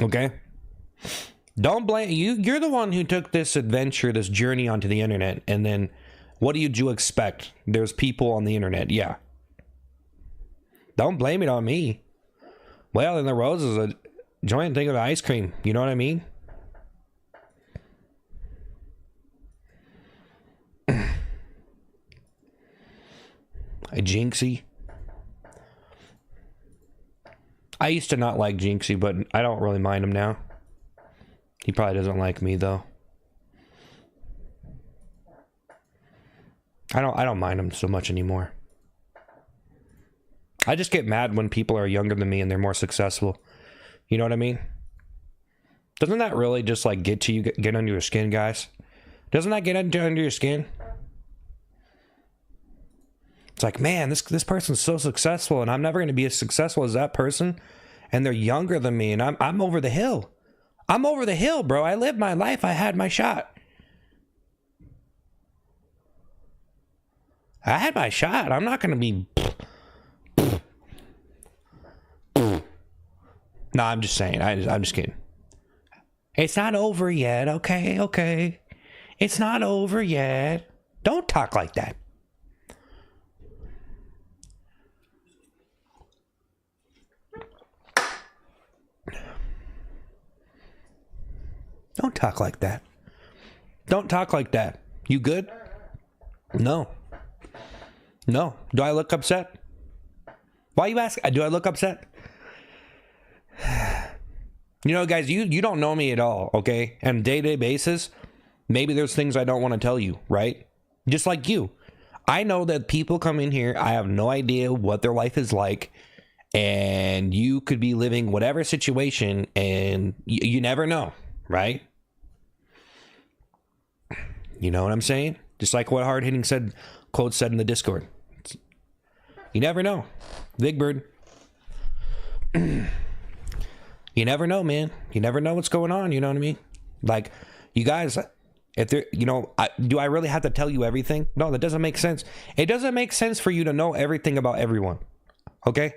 Okay? Don't blame you. You're the one who took this adventure, this journey onto the internet, and then what do you expect? There's people on the internet, yeah. Don't blame it on me. Well, in the rose is a giant thing of ice cream. You know what I mean? A Jinxie. I used to not like Jinxie, but I don't really mind him now. He probably doesn't like me though. I don't mind him so much anymore. I just get mad when people are younger than me and they're more successful. You know what I mean? Doesn't that really just like get to you, get under your skin, guys? Doesn't that get under your skin? It's like, man, this person's so successful and I'm never going to be as successful as that person. And they're younger than me and I'm over the hill. I'm over the hill, bro. I lived my life. I had my shot. I had my shot. I'm not going to be... No, I'm just saying. I'm just kidding. It's not over yet. Okay, okay. It's not over yet. Don't talk like that. Don't talk like that. Don't talk like that. You good? No. No. Do I look upset? Why you ask? Do I look upset? You know, guys, you don't know me at all, okay? On a day-to-day basis, maybe there's things I don't want to tell you, right? Just like you. I know that people come in here, I have no idea what their life is like, and you could be living whatever situation, and you never know, right? You know what I'm saying? Just like what Hard Hitting quote said in the Discord. You never know. Big Bird. You never know, man. You never know what's going on. You know what I mean? Like, you guys, if there, you know, do I really have to tell you everything? No, that doesn't make sense. It doesn't make sense for you to know everything about everyone. Okay?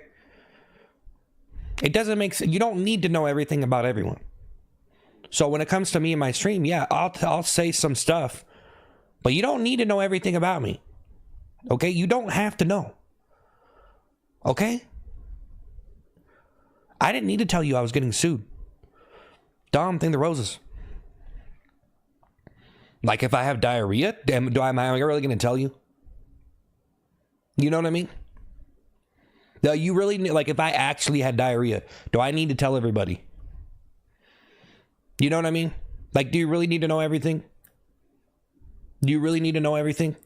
It doesn't make sense. You don't need to know everything about everyone. So when it comes to me and my stream, yeah, I'll say some stuff, but you don't need to know everything about me. Okay? You don't have to know. Okay? I didn't need to tell you I was getting sued. Dom, thing the roses. Like, if I have diarrhea, am I really going to tell you? You know what I mean? No, you really, like, if I actually had diarrhea, do I need to tell everybody? You know what I mean? Like, do you really need to know everything? Do you really need to know everything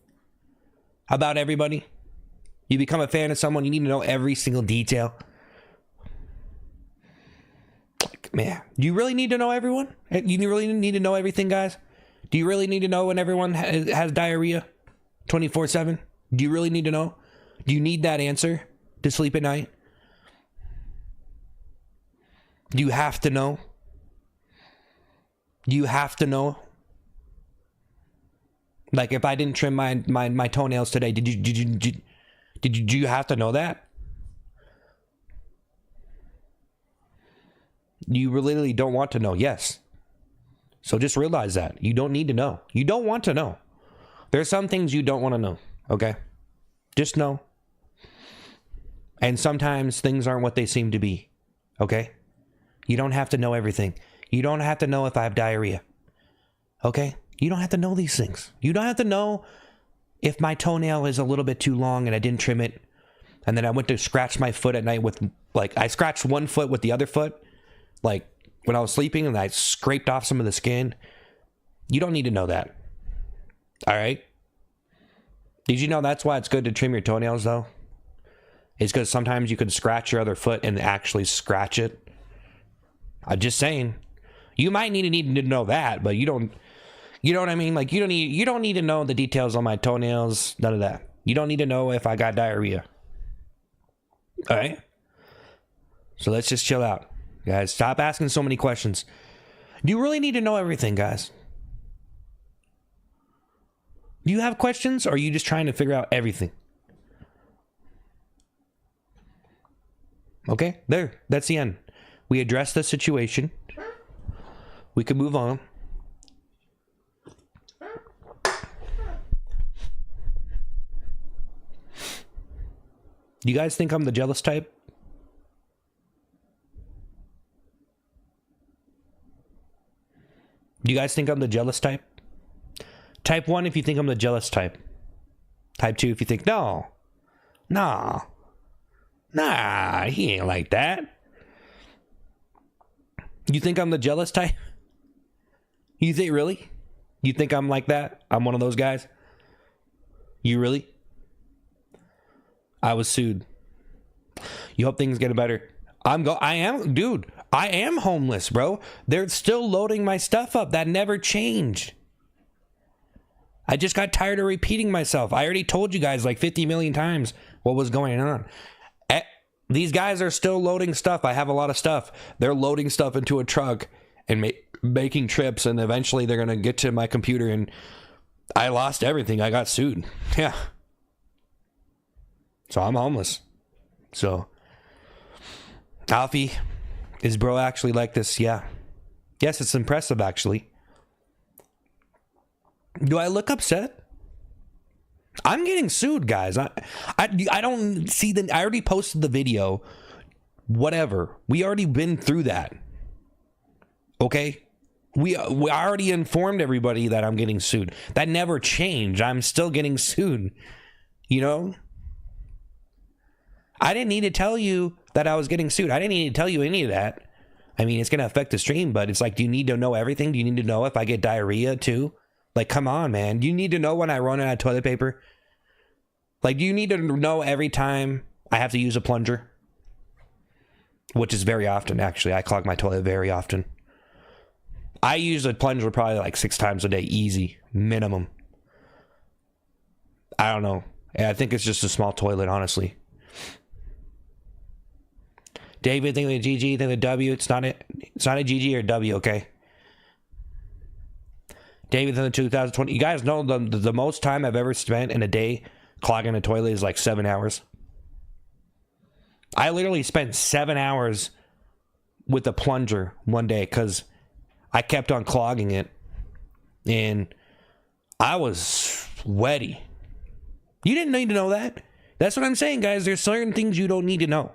about everybody? You become a fan of someone, you need to know every single detail. Like, man, do you really need to know everyone? You really need to know everything, guys? Do you really need to know when everyone has diarrhea 24/7? Do you really need to know? Do you need that answer to sleep at night? Do you have to know? Do you have to know? Like, if I didn't trim my toenails today, did you have to know that? You literally don't want to know. Yes. So just realize that. You don't need to know. You don't want to know. There's some things you don't want to know. Okay? Just know. And sometimes things aren't what they seem to be. Okay? You don't have to know everything. You don't have to know if I have diarrhea. Okay? You don't have to know these things. You don't have to know if my toenail is a little bit too long and I didn't trim it. And then I went to scratch my foot at night with, like, I scratched one foot with the other foot. Like, when I was sleeping and I scraped off some of the skin. You don't need to know that. All right? Did you know that's why it's good to trim your toenails, though? It's because sometimes you could scratch your other foot and actually scratch it. I'm just saying. You might need to know that, but you don't. You know what I mean? Like, you don't need to know the details on my toenails. None of that. You don't need to know if I got diarrhea. All right? So let's just chill out. Guys, stop asking so many questions. Do you really need to know everything, guys? Do you have questions, or are you just trying to figure out everything? Okay, there. That's the end. We addressed the situation. We can move on. You guys think I'm the jealous type? Do you guys think I'm the jealous type? Type 1 if you think I'm the jealous type. Type 2 if you think, no. Nah, he ain't like that. You think I'm the jealous type? You think, really? You think I'm like that? I'm one of those guys? You really? I was sued. You hope things get better. I am homeless, bro. They're still loading my stuff up. That never changed. I just got tired of repeating myself. I already told you guys like 50 million times what was going on. These guys are still loading stuff. I have a lot of stuff. They're loading stuff into a truck and making trips, and eventually they're going to get to my computer, and I lost everything. I got sued. Yeah. So I'm homeless. So, Alfie, is bro actually like this? Yeah. Yes, it's impressive, actually. Do I look upset? I'm getting sued, guys. I don't see I already posted the video. Whatever. We already been through that. Okay? We already informed everybody that I'm getting sued. That never changed. I'm still getting sued. You know? I didn't need to tell you that I was getting sued. I didn't need to tell you any of that. I mean, it's going to affect the stream, but it's like, do you need to know everything? Do you need to know if I get diarrhea too? Like, come on, man. Do you need to know when I run out of toilet paper? Like, do you need to know every time I have to use a plunger? Which is very often, actually. I clog my toilet very often. I use a plunger probably like 6 times a day. Easy. Minimum. I don't know. I think it's just a small toilet, honestly. David, think of the GG, think of the W. It's not a GG or a W, okay? David, in the 2020. You guys know the most time I've ever spent in a day clogging a toilet is like 7 hours. I literally spent 7 hours with a plunger one day because I kept on clogging it. And I was sweaty. You didn't need to know that. That's what I'm saying, guys. There's certain things you don't need to know.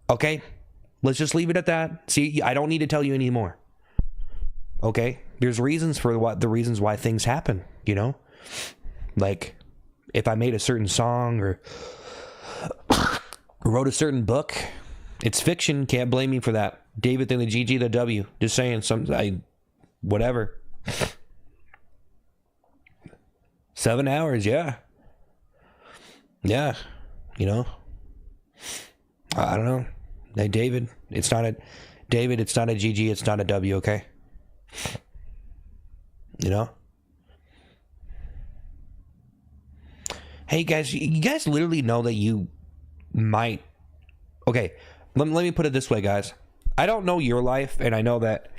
Okay? Let's just leave it at that. See, I don't need to tell you anymore. Okay? There's reasons for the reasons why things happen, you know? Like, if I made a certain song or wrote a certain book, it's fiction. Can't blame me for that. David, then the GG, the W. Just saying, whatever. 7 hours, yeah. Yeah, you know? I don't know. Hey, David, it's not a GG, it's not a W, okay? You know? Hey, guys, you guys literally know that you might... Okay, let me put it this way, guys. I don't know your life, and I know that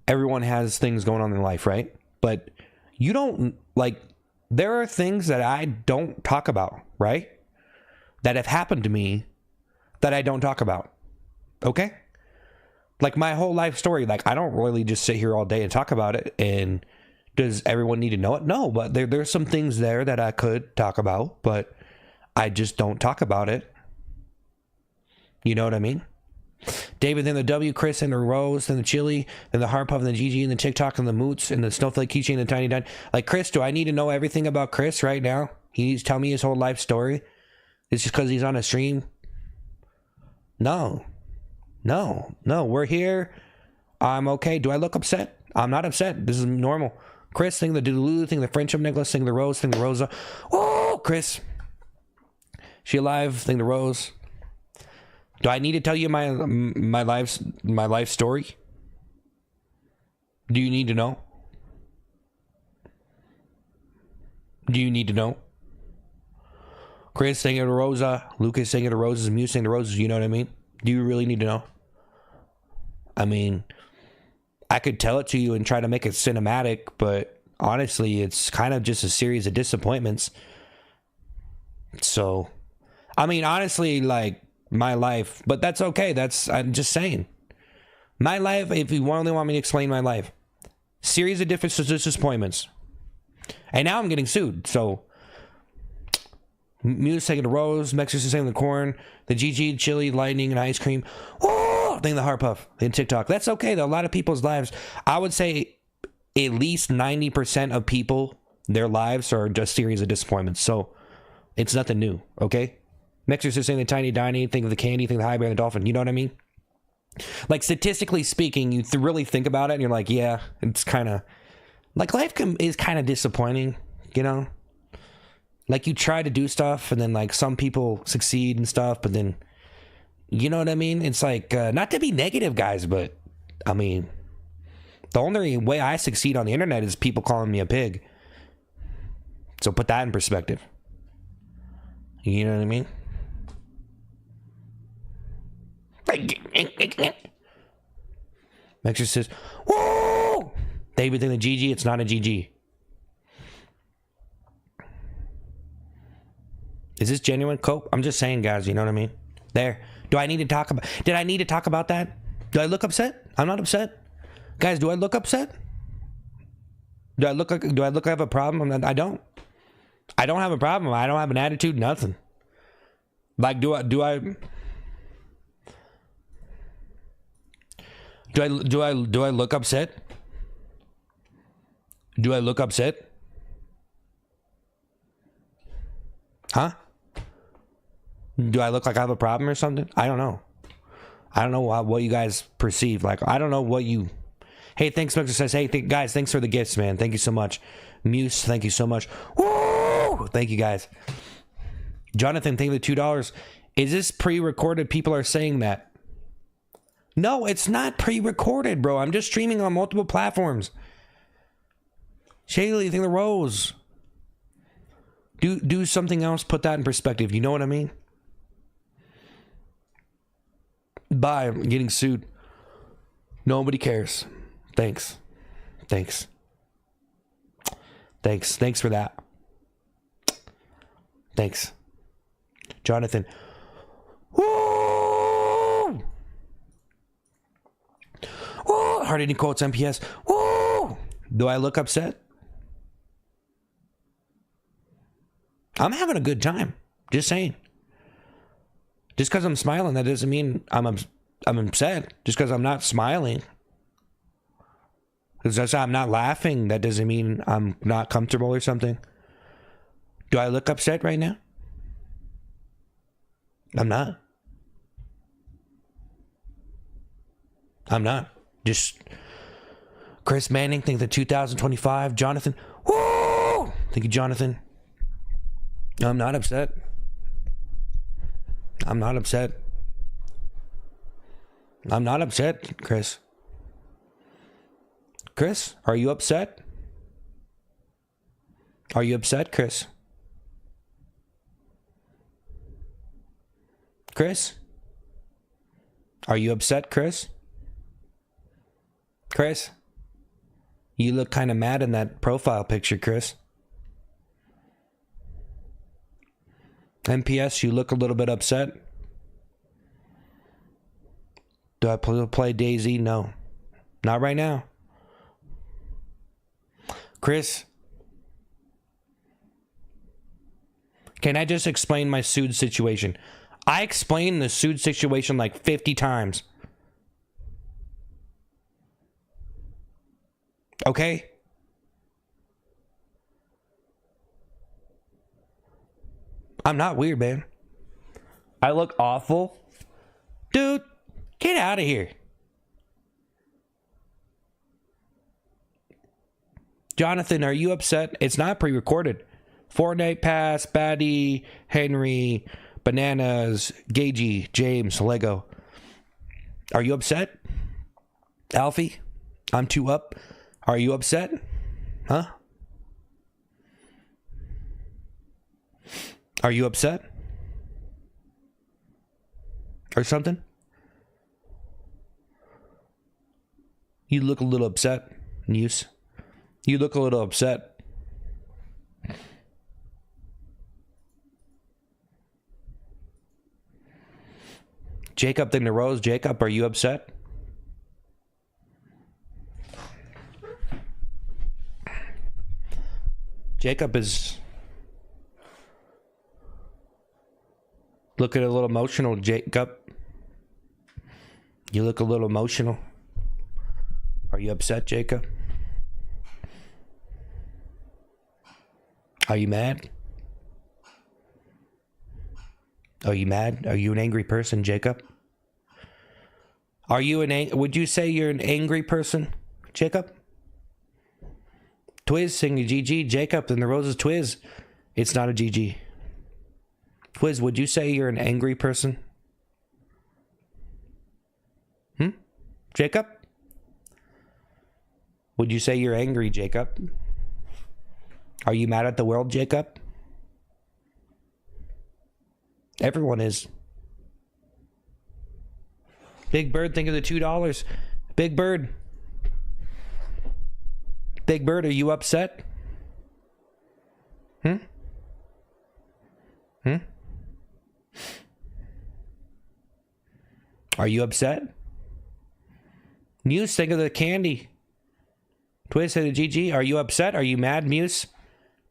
everyone has things going on in their life, right? But you don't, like... There are things that I don't talk about, right? That have happened to me that I don't talk about. Okay? Like my whole life story, like I don't really just sit here all day and talk about it. And does everyone need to know it? No, but there's some things there that I could talk about, but I just don't talk about it. You know what I mean? David, then the W, Chris, and the Rose, then the Chili, then the Heart Puff, and the GG, and the TikTok, and the Moots, and the Snowflake Keychain, and the Tiny Dine. Like, Chris, do I need to know everything about Chris right now? He needs to tell me his whole life story? It's just because he's on a stream? No. We're here. I'm okay. Do I look upset? I'm not upset. This is normal. Chris, thing the Dulu, thing the friendship necklace, thing the Rose, thing the Rosa. Oh, Chris. She alive, thing the Rose. Do I need to tell you my life story? Do you need to know? Do you need to know? Chris saying it to Rosa, Lucas saying it to Roses, Muse saying to Roses, you know what I mean? Do you really need to know? I mean, I could tell it to you and try to make it cinematic, but honestly, it's kind of just a series of disappointments. So, I mean, honestly, like, my life, but that's okay. I'm just saying, My life, if you only want me to explain my life, series of different disappointments. And now I'm getting sued. So, Muse taking the rose, Mexicans saying the corn, the GG, chili, lightning, and ice cream. Whoa! Thing the heart puff in TikTok. That's okay, though. A lot of people's lives, I would say at least 90% of people, their lives are just series of disappointments. So, it's nothing new, okay? Mexicans saying the tiny diny, think of the candy, think of the high bear and the dolphin. You know what I mean? Like, statistically speaking, you really think about it and you're like, yeah, it's kind of like life is kind of disappointing, you know? Like, you try to do stuff and then like some people succeed and stuff, but then, you know what I mean? It's like, not to be negative, guys, but I mean, the only way I succeed on the internet is people calling me a pig. So put that in perspective. You know what I mean? Mexer says, whoa! David think the GG, it's not a GG. Is this genuine cope? I'm just saying, guys, you know what I mean? There. Did I need to talk about that? Do I look upset? I'm not upset. Guys, do I look upset? Do I look like I have a problem? I don't. I don't have a problem. I don't have an attitude, nothing. Like, do I look upset? Do I look upset? Huh? Do I look like I have a problem or something? I don't know. I don't know what you guys perceive. Like, I don't know what you... Hey, thanks, Mixer says, hey, guys, thanks for the gifts, man. Thank you so much. Muse, thank you so much. Woo! Thank you, guys. Jonathan, thank you for the $2. Is this pre-recorded? People are saying that. No, it's not pre-recorded, bro. I'm just streaming on multiple platforms. Shaylee, thank the rose. Do something else. Put that in perspective. You know what I mean? Bye. I'm getting sued. Nobody cares. Thanks. Thanks for that. Thanks. Jonathan. Woo! Woo! Hard hitting quotes, MPS. Woo! Do I look upset? I'm having a good time. Just saying. Just because I'm smiling, that doesn't mean I'm upset. Just because I'm not smiling. Because I'm not laughing, that doesn't mean I'm not comfortable or something. Do I look upset right now? I'm not. I'm not. Just Chris Manning, think the 2025. Jonathan. Woo! Thank you, Jonathan. I'm not upset. I'm not upset. I'm not upset, Chris. Chris, are you upset? Are you upset, Chris? Chris? Are you upset, Chris? Chris? You look kind of mad in that profile picture, Chris. MPS, you look a little bit upset. Do I play Daisy? No. Not right now. Chris? Can I just explain my sued situation? I explained the sued situation like 50 times. Okay? I'm not weird, man. I look awful. Dude, get out of here. Jonathan, are you upset? It's not pre-recorded. Fortnite Pass, Batty, Henry, Bananas, Gagey, James, Lego. Are you upset? Alfie, I'm too up. Are you upset? Huh? Are you upset? Or something? You look a little upset, Muse. You look a little upset. Jacob in the rose. Jacob, are you upset? Jacob is looking a little emotional, Jacob. You look a little emotional. Are you upset, Jacob? Are you mad? Are you mad? Are you an angry person, Jacob? Are you would you say you're an angry person, Jacob? Twiz singing GG, Jacob and the Roses Twiz. It's not a GG. Twiz, would you say you're an angry person? Jacob? Would you say you're angry, Jacob? Are you mad at the world, Jacob? Everyone is. Big Bird, think of the $2. Big Bird. Big Bird, are you upset? Are you upset? Muse, think of the candy. Twiz said GG. Are you upset? Are you mad, Muse?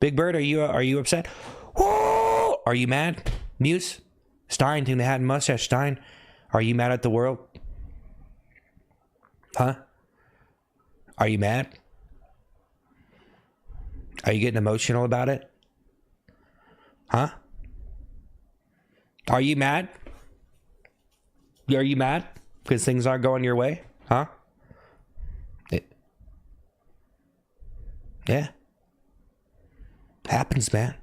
Big Bird, are you upset? Whoa! Are you mad? Muse? Stein, think the hat and mustache. Stein, are you mad at the world? Huh? Are you mad? Are you getting emotional about it? Huh? Are you mad? Are you mad because things aren't going your way? Huh? Yeah. Happens, man.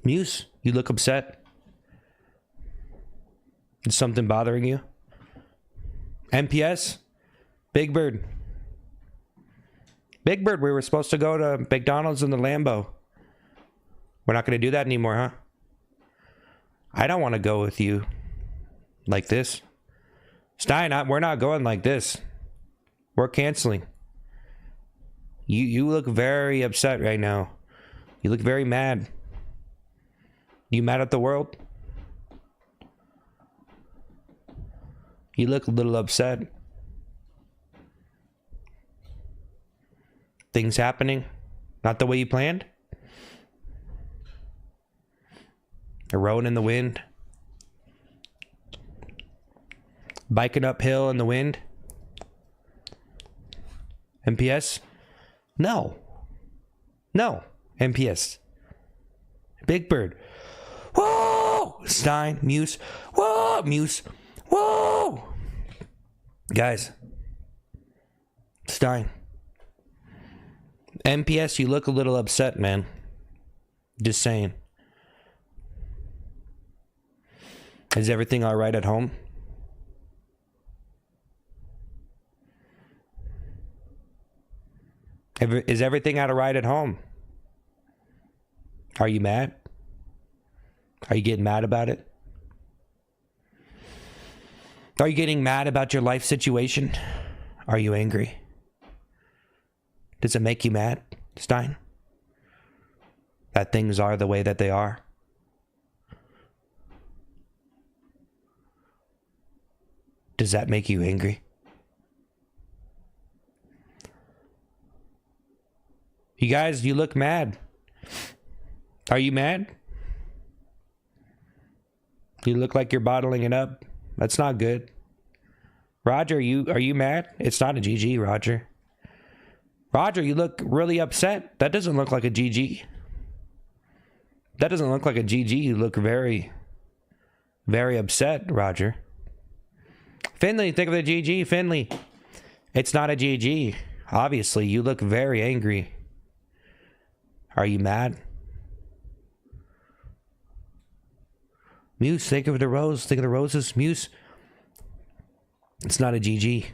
Muse, you look upset. Is something bothering you? MPS? Big Bird. Big Bird, we were supposed to go to McDonald's in the Lambo. We're not going to do that anymore, huh? I don't want to go with you like this. Stein, we're not going like this. We're canceling. You look very upset right now. You look very mad. You mad at the world? You look a little upset. Things happening not the way you planned? A rowing in the wind? Biking uphill in the wind? MPS? No. No. MPS. Big Bird. Whoa! Stein. Muse. Whoa! Muse. Whoa! Guys. Stein. MPS, you look a little upset, man. Just saying. Is everything all right at home? Is everything all right at home? Are you mad? Are you getting mad about it? Are you getting mad about your life situation? Are you angry? Does it make you mad, Stein? That things are the way that they are? Does that make you angry? You guys, you look mad. Are you mad? You look like you're bottling it up. That's not good. Roger, are you mad? It's not a GG, Roger. Roger, you look really upset. That doesn't look like a GG. That doesn't look like a GG. You look very, very upset, Roger. Finley, think of the GG. Finley, it's not a GG. Obviously, you look very angry. Are you mad? Muse, think of the rose. Think of the roses. Muse, it's not a GG.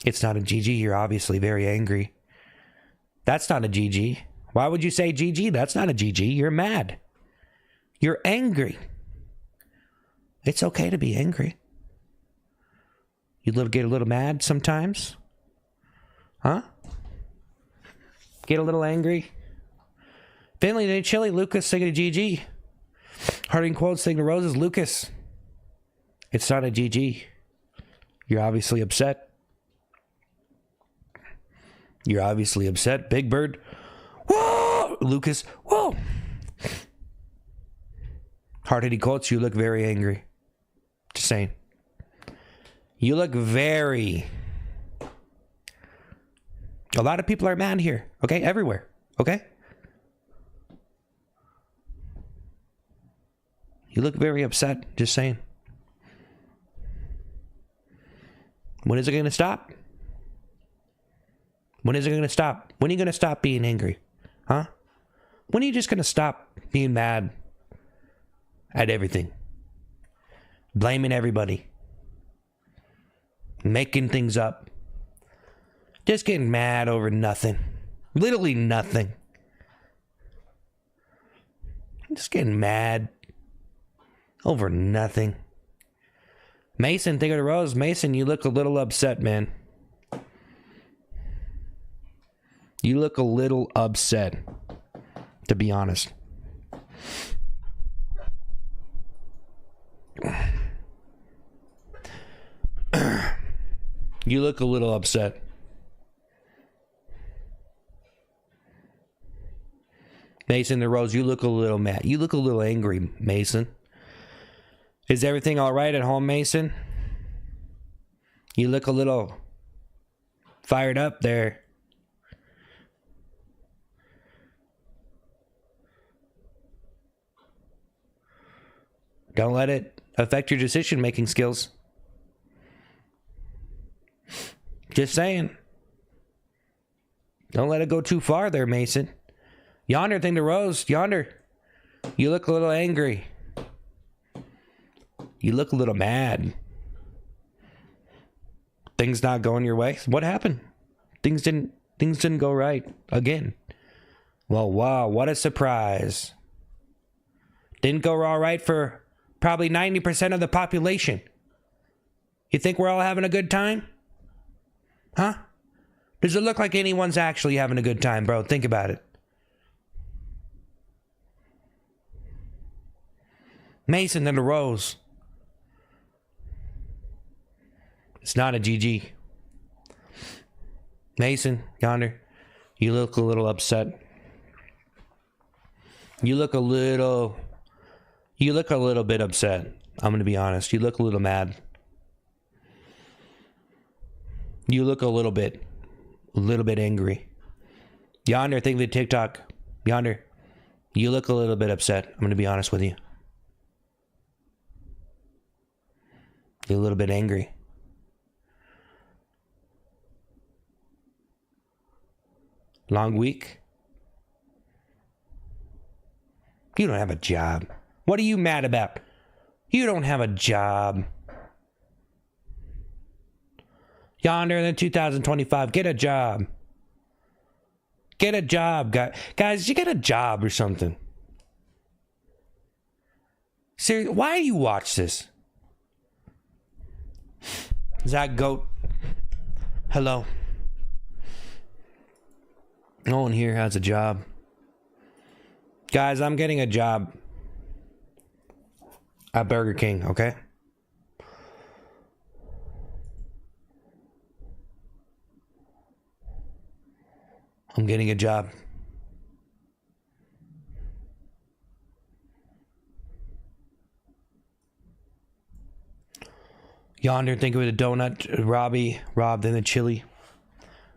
It's not a GG. You're obviously very angry. That's not a GG. Why would you say GG? That's not a GG. You're mad. You're angry. It's okay to be angry. You get a little mad sometimes? Huh? Get a little angry? Finley, they chilly. Lucas, singing a GG. Harding quotes, singing the roses. Lucas, it's not a GG. You're obviously upset. You're obviously upset. Big Bird. Whoa! Lucas. Whoa! Hard-hitting Colts, you look very angry. Just saying. You look very... A lot of people are mad here. Okay? Everywhere. Okay? You look very upset. Just saying. When is it going to stop? When is it going to stop? When are you going to stop being angry? Huh? When are you just going to stop being mad at everything? Blaming everybody. Making things up. Just getting mad over nothing. Literally nothing. Just getting mad over nothing. Mason, think of the rose. Mason, you look a little upset, man. You look a little upset, to be honest. You look a little upset. Mason the Rose, you look a little mad. You look a little angry, Mason. Is everything all right at home, Mason? You look a little fired up there. Don't let it affect your decision-making skills. Just saying. Don't let it go too far there, Mason. Yonder, thing to Rose. Yonder. You look a little angry. You look a little mad. Things not going your way. What happened? Things didn't go right again. Well, wow, what a surprise. Didn't go all right for probably 90% of the population. You think we're all having a good time? Huh? Does it look like anyone's actually having a good time, bro? Think about it. Mason and the Rose. It's not a GG. Mason, yonder, you look a little upset. You look a little bit upset. I'm going to be honest. You look a little mad. You look a little bit angry. Yonder, think of the TikTok. Yonder, you look a little bit upset. I'm going to be honest with you. You're a little bit angry. Long week. You don't have a job. What are you mad about? You don't have a job. Yonder in 2025, get a job. Get a job, guys. You get a job or something. Seriously, why do you watch this? Zach Goat. Hello. No one here has a job. Guys, I'm getting a job at Burger King, okay? I'm getting a job. Yonder, think of it, a donut. Robbed in the chili.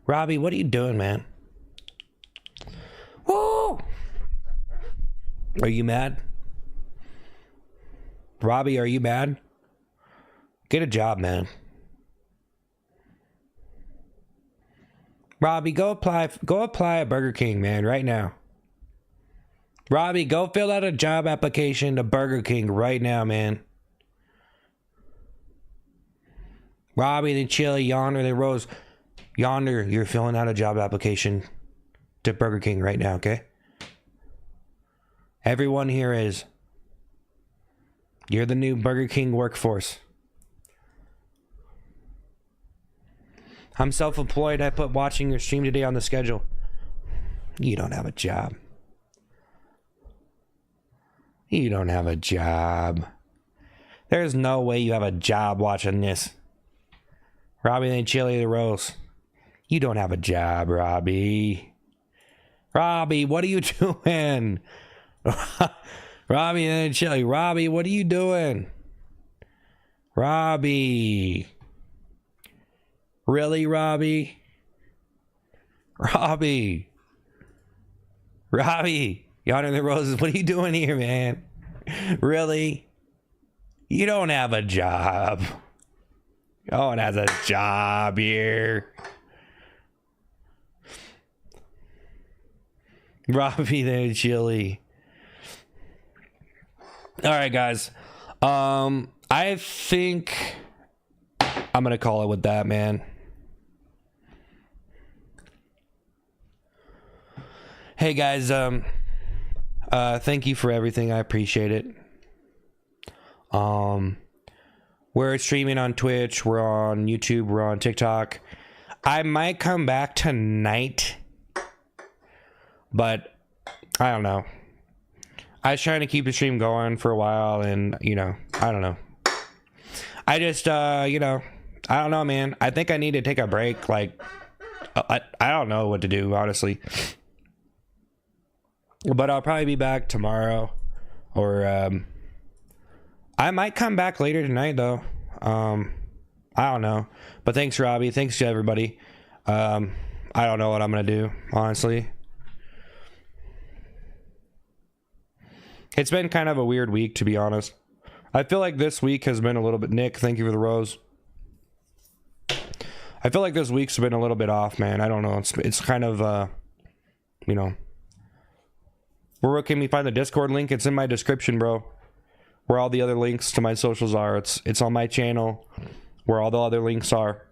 Robbie, what are you doing, man? Woo! Are you mad? Robbie, are you mad? Get a job, man. Robbie, go apply at Burger King, man, right now. Robbie, go fill out a job application to Burger King right now, man. Robbie, the chili, yonder, the rose. Yonder, you're filling out a job application to Burger King right now, okay? Everyone here is. You're the new Burger King workforce. I'm self-employed. I put watching your stream today on the schedule. You don't have a job. You don't have a job. There's no way you have a job watching this. Robbie and Chili the Rose. You don't have a job, Robbie. Robbie, what are you doing? Robbie and Chili. Robbie, what are you doing? Robbie. Really, Robbie? Robbie. Robbie. Yonder the Roses, what are you doing here, man? Really? You don't have a job. No one has a job here. Robbie the Chili. All right, guys. I think I'm gonna call it with that, man. Hey guys, thank you for everything. I appreciate it. We're streaming on Twitch, we're on YouTube, we're on TikTok. I might come back tonight, but I don't know. I was trying to keep the stream going for a while, and you know, I don't know. I just you know, I don't know, man. I think I need to take a break. Like I don't know what to do, honestly. But I'll probably be back tomorrow, or I might come back later tonight though. I don't know. But thanks, Robbie. Thanks to everybody. I don't know what I'm gonna do, honestly. It's been kind of a weird week, to be honest. I feel like this week has been a little bit... Nick, thank you for the rose. I feel like this week's been a little bit off, man. I don't know. It's kind of, you know... Where can we find the Discord link? It's in my description, bro. Where all the other links to my socials are. It's on my channel. Where all the other links are.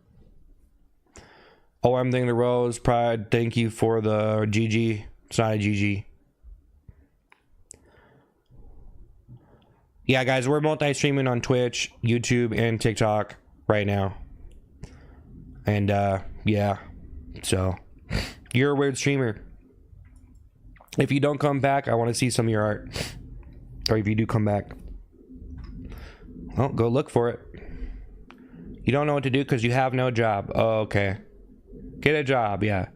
Oh, I'm thanking the rose. Pride, thank you for the GG. It's not a GG. Yeah, guys, we're multi-streaming on Twitch, YouTube, and TikTok right now. And, yeah. So, you're a weird streamer. If you don't come back, I want to see some of your art. Or if you do come back. Well, go look for it. You don't know what to do because you have no job. Oh, okay. Get a job, yeah.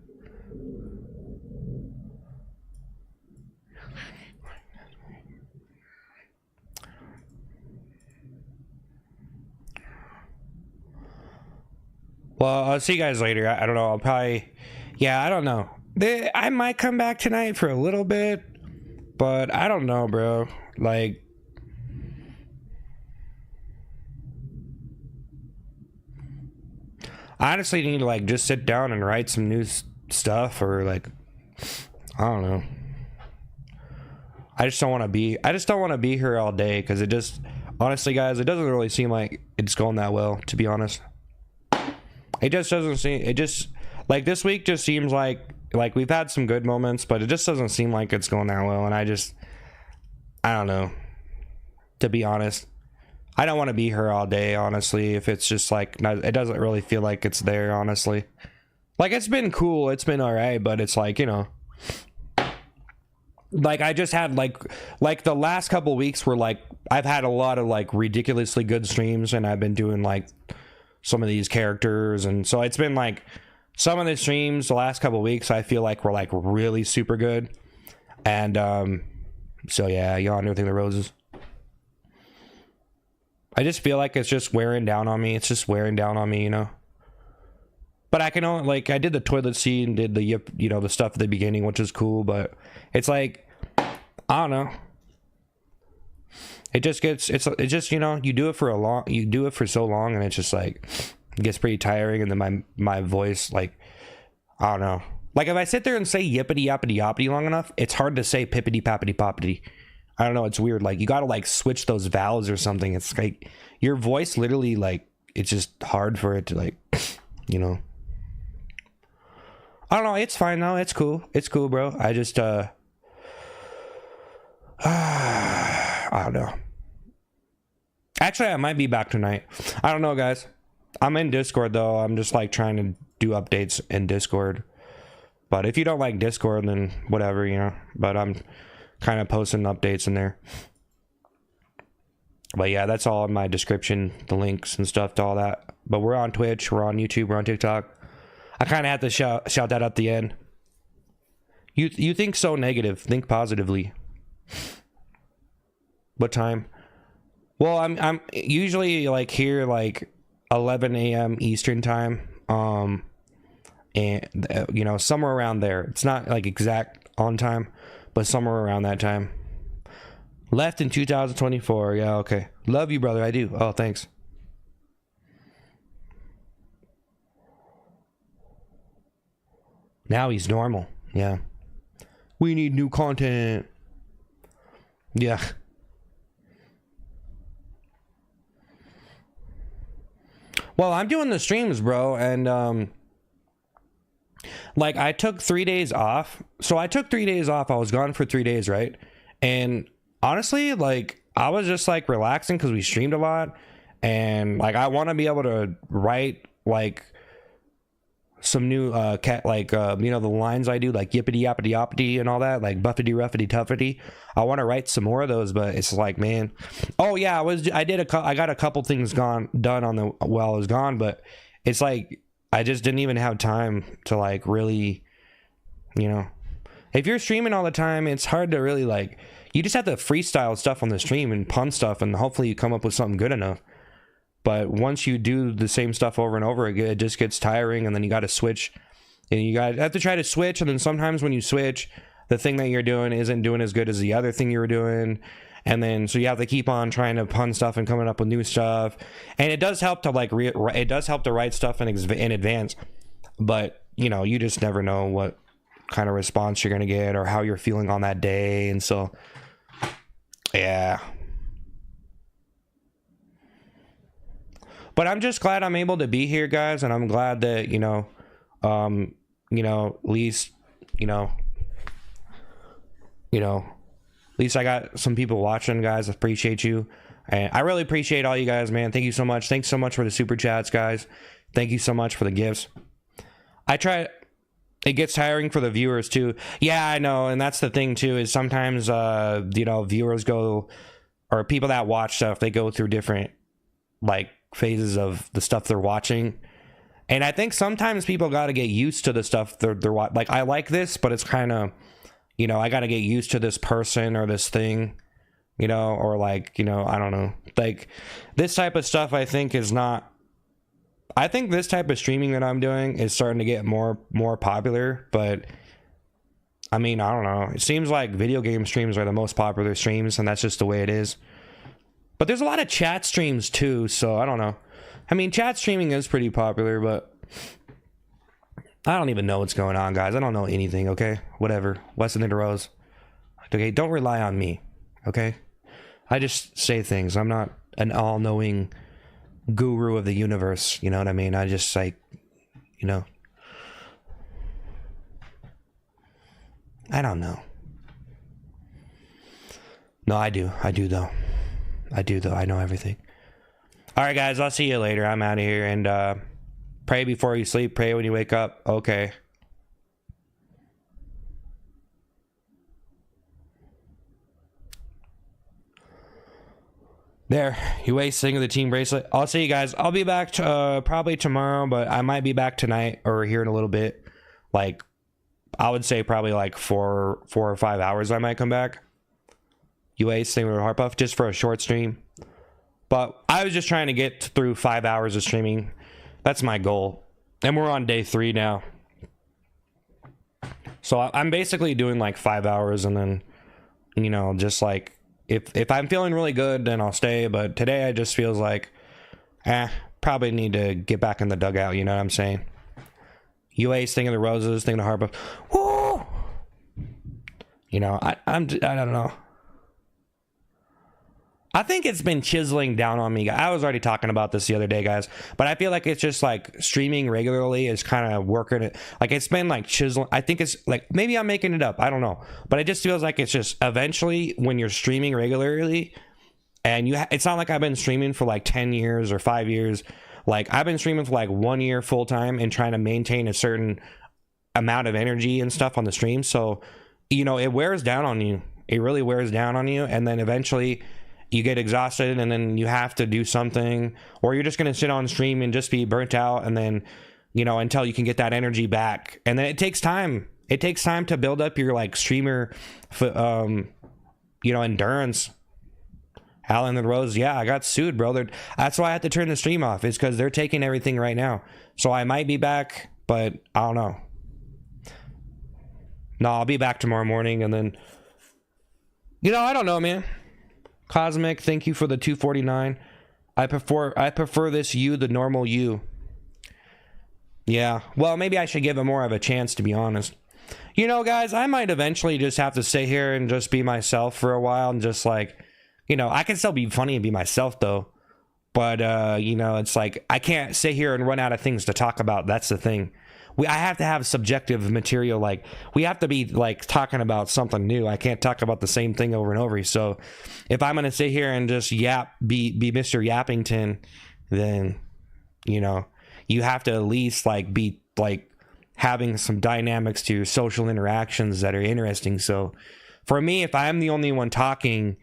Well, I'll see you guys later. I don't know. I'll probably... Yeah, I don't know. I might come back tonight for a little bit. But I don't know, bro. Like... I honestly need to, like, just sit down and write some new stuff. Or, like... I don't know. I just don't want to be here all day. Because it just... Honestly, guys, it doesn't really seem like it's going that well, to be honest. It just doesn't seem... It just... Like, this week just seems like we've had some good moments, but it just doesn't seem like it's going that well. And I don't know. To be honest. I don't want to be here all day, honestly. If it's just, like... It doesn't really feel like it's there, honestly. Like, it's been cool. It's been alright, but it's like, you know... Like, I just had, like the last couple weeks were, like... I've had a lot of, like, ridiculously good streams, and I've been doing, like... some of these characters, and so it's been like some of the streams the last couple of weeks I feel like were like really super good, and so yeah, Yonder thing the roses. I just feel like it's just wearing down on me. It's just wearing down on me, you know. But I can only, like, I did the toilet scene, did the, you know, the stuff at the beginning, which is cool, but it's like, I don't know. It just gets, it's just, you know, you do it for so long, and it's just like, it gets pretty tiring, and then my voice, like, I don't know. Like, if I sit there and say yippity yappity yoppity long enough, it's hard to say pippity pappity poppity. I don't know, it's weird. Like, you gotta, like, switch those vowels or something. It's like, your voice literally, like, it's just hard for it to, like, you know. I don't know, it's fine now, it's cool. It's cool, bro. I just, I don't know. Actually, I might be back tonight. I don't know, guys. I'm in Discord, though. I'm just, like, trying to do updates in Discord. But if you don't like Discord, then whatever, you know. But I'm kind of posting updates in there. But yeah, that's all in my description. The links and stuff to all that. But we're on Twitch. We're on YouTube. We're on TikTok. I kind of had to shout that at the end. You think so negative. Think positively. What time? Well, I'm usually like here like 11 a.m. Eastern time. And you know, somewhere around there. It's not like exact on time, but somewhere around that time. Left in 2024. Yeah, okay. Love you, brother. I do. Oh, thanks. Now he's normal. Yeah. We need new content. Yeah. Well, I'm doing the streams, bro, and like I took 3 days off. So I took 3 days off. I was gone for 3 days, right? And honestly, like I was just like relaxing because we streamed a lot, and like I want to be able to write like some new cat like you know, the lines I do, like yippity yappity yoppity and all that, like buffety ruffety tuffety. I want to write some more of those, but it's like, man. Oh yeah, I got a couple things done on the while I was gone, but it's like I just didn't even have time to like really, you know, if you're streaming all the time, it's hard to really like, you just have to freestyle stuff on the stream and pun stuff, and hopefully you come up with something good enough. But once you do the same stuff over and over again, it just gets tiring, and then you got to switch, and you have to try to switch. And then sometimes when you switch, the thing that you're doing isn't doing as good as the other thing you were doing. And then, so you have to keep on trying to pun stuff and coming up with new stuff. And it does help to like, it does help to write stuff in advance, but you know, you just never know what kind of response you're going to get or how you're feeling on that day. And so, yeah. But I'm just glad I'm able to be here, guys, and I'm glad that, you know, at least, at least I got some people watching, guys. I appreciate you. And I really appreciate all you guys, man. Thank you so much. Thanks so much for the super chats, guys. Thank you so much for the gifts. It gets tiring for the viewers too. Yeah, I know. And that's the thing too, is sometimes, viewers go, or people that watch stuff, they go through different like phases of the stuff they're watching. And I think sometimes people got to get used to the stuff they're watching. Like, I like this, but it's kind of, I got to get used to this person or this thing, or like, I don't know. Like, this type of stuff I think is not, I think this type of streaming that I'm doing is starting to get more popular, but I mean, I don't know. It seems like video game streams are the most popular streams, and that's just the way it is. But there's a lot of chat streams too, so I don't know. I mean, chat streaming is pretty popular, but I don't even know what's going on, guys. I don't know anything, okay? Whatever. Weston and Rose. Okay, don't rely on me, okay? I just say things. I'm not an all-knowing guru of the universe, you know what I mean? I just, like, I don't know. No, I do. I do, though. I know everything. All right, guys, I'll see you later. I'm out of here. And pray before you sleep. Pray when you wake up. Okay. There. You wasting the team bracelet. I'll see you guys. I'll be back probably tomorrow, but I might be back tonight or here in a little bit. Like, I would say probably like 4 or 5 hours I might come back. UA staying with Harpuff just for a short stream. But I was just trying to get through 5 hours of streaming. That's my goal. And we're on day 3 now. So I'm basically doing like 5 hours, and then, just like, if I'm feeling really good, then I'll stay. But today I just feels like, probably need to get back in the dugout, you know what I'm saying? UA's thing of the roses, thing of the Harpuff. Woo! I don't know. I think it's been chiseling down on me. I was already talking about this the other day, guys, but I feel like it's just like streaming regularly is kind of working it. Like, it's been like chiseling. I think it's like, maybe I'm making it up. I don't know, but it just feels like it's just eventually when you're streaming regularly, and it's not like I've been streaming for like 10 years or 5 years. Like, I've been streaming for like 1 year full time and trying to maintain a certain amount of energy and stuff on the stream. So, it wears down on you. It really wears down on you. And then eventually you get exhausted, and then you have to do something, or you're just going to sit on stream and just be burnt out. And then, you know, until you can get that energy back. And then it takes time. It takes time to build up your like streamer, you know, endurance. Alan and Rose, yeah, I got sued, bro. That's why I had to turn the stream off. It's because they're taking everything right now. So I might be back, but I don't know. No, I'll be back tomorrow morning, and then, you know, I don't know, man. Cosmic, thank you for the 249. I prefer this you, the normal you. Yeah, well, maybe I should give it more of a chance, to be honest. You know, guys, I might eventually just have to sit here and just be myself for a while and just like, you know, I can still be funny and be myself though. But, you know, it's like, I can't sit here and run out of things to talk about. That's the thing. I have to have subjective material. Like, we have to be like talking about something new. I can't talk about the same thing over and over. So if I'm going to sit here and just be Mr. Yappington, then, you know, you have to at least like be like having some dynamics to your social interactions that are interesting. So for me, if I'm the only one talking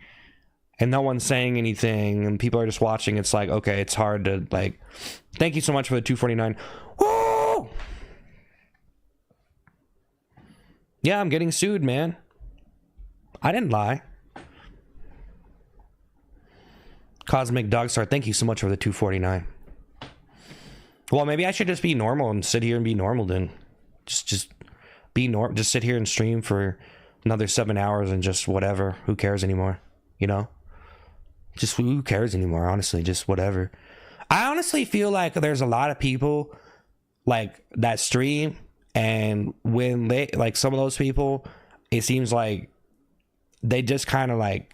and no one's saying anything and people are just watching, it's like, okay, it's hard to like, thank you so much for the 249. Woo! Yeah, I'm getting sued, man. I didn't lie. Cosmic Dogstar, thank you so much for the 249. Well, maybe I should just be normal and sit here and be normal then. Just be normal. Just sit here and stream for another 7 hours and just whatever. Who cares anymore? You know? Just who cares anymore, honestly? Just whatever. I honestly feel like there's a lot of people like that stream, and when they, like some of those people, it seems like they just kind of like,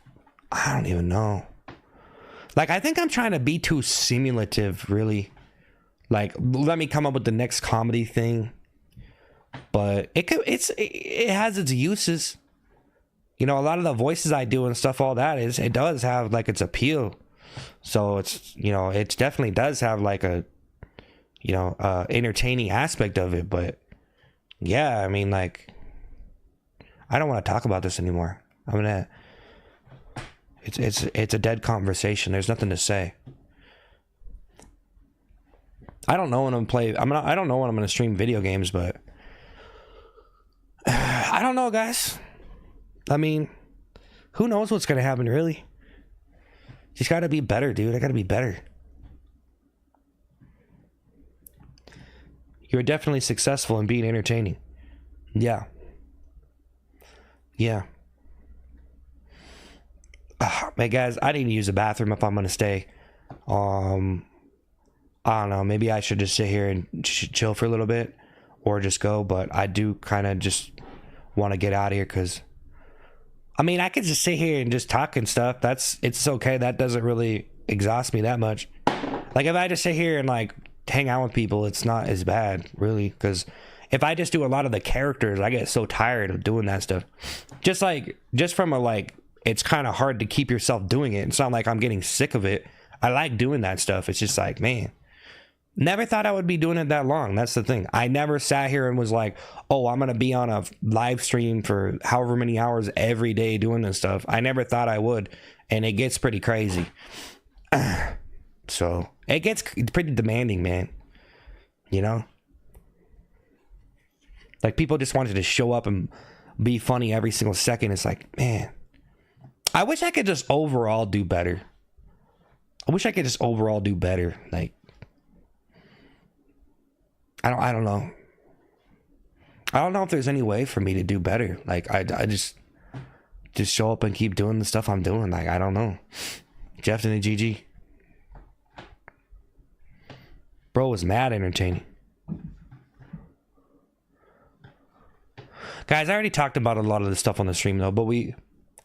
I don't even know. Like, I think I'm trying to be too simulative, really. Like, let me come up with the next comedy thing. But it has its uses. You know, a lot of the voices I do and stuff, all that it does have like its appeal. So it's, you know, it definitely does have like a, you know, entertaining aspect of it. But yeah, I mean, like, I don't want to talk about this anymore. It's a dead conversation. There's nothing to say. I don't know when I'm play. I don't know when I'm gonna stream video games, but I don't know, guys. I mean, who knows what's gonna happen, really? Just gotta be better, dude. I gotta be better. You're definitely successful in being entertaining. Yeah. Yeah. Man, guys, I need to use the bathroom if I'm gonna stay. I don't know, maybe I should just sit here and chill for a little bit or just go, but I do kind of just want to get out of here because, I mean, I could just sit here and just talk and stuff. It's okay. That doesn't really exhaust me that much. Like, if I just sit here and, like, hang out with people, it's not as bad, really, because if I just do a lot of the characters, I get so tired of doing that stuff. Just from a, like, it's kind of hard to keep yourself doing it. It's not like I'm getting sick of it. I like doing that stuff. It's just like, man. Never thought I would be doing it that long. That's the thing. I never sat here and was like, oh, I'm going to be on a live stream for however many hours every day doing this stuff. I never thought I would. And it gets pretty crazy. So it gets pretty demanding, man. You know? Like, people just wanted to show up and be funny every single second. It's like, man, I wish I could just overall do better. Like, I don't know. I don't know if there's any way for me to do better. Like, I just show up and keep doing the stuff I'm doing. Like, I don't know. Jeff and the GG. Bro was mad entertaining. Guys, I already talked about a lot of this stuff on the stream, though. But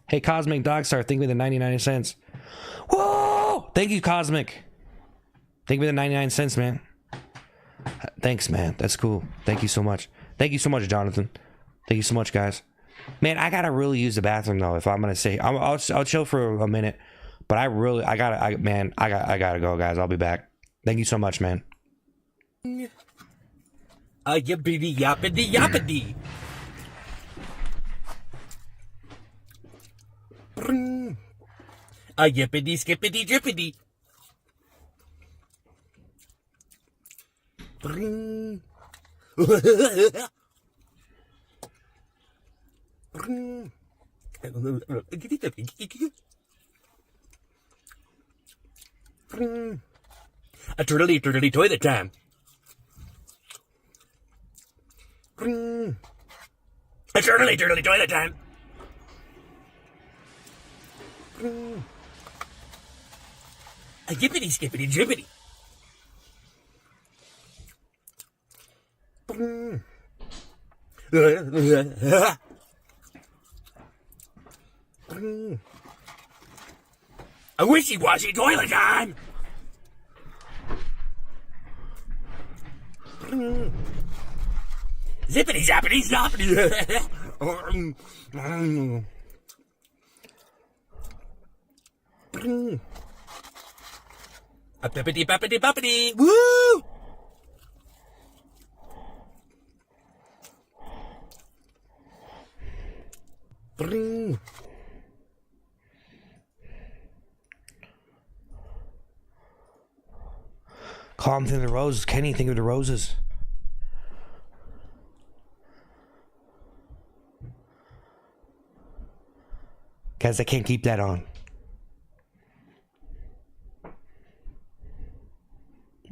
hey, Cosmic Dogstar, thank you for the 99 cents. Whoa! Thank you, Cosmic. Thank you for the 99 cents, man. Thanks, man. That's cool. Thank you so much. Thank you so much, Jonathan. Thank you so much, guys. Man, I gotta really use the bathroom though. If I'm gonna say, I'll chill for a minute, but I gotta go, guys. I'll be back. Thank you so much, man. Yippity yappity yappity. Yippity skippity jippity. Bring. Bring. A turtley toilet time. A turtley toilet time. A yippity skippity jippity. A wishy-washy toilet time. Zippity zappity zoppity. A pippity pappity pappity. Woo! Calm through the roses. Kenny, think of the roses. Guys, I can't keep that on.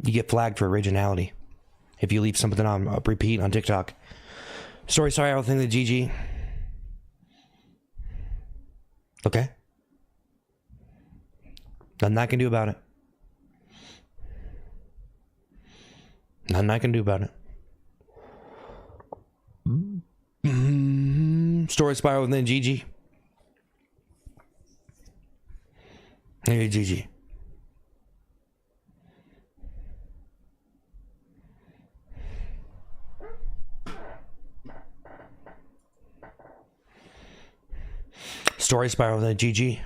You get flagged for originality if you leave something on repeat on TikTok. Sorry, I don't think the GG. Okay? Nothing I can do about it. Nothing I can do about it. Story spiral within GG. Hey, GG. Story spiral within GG.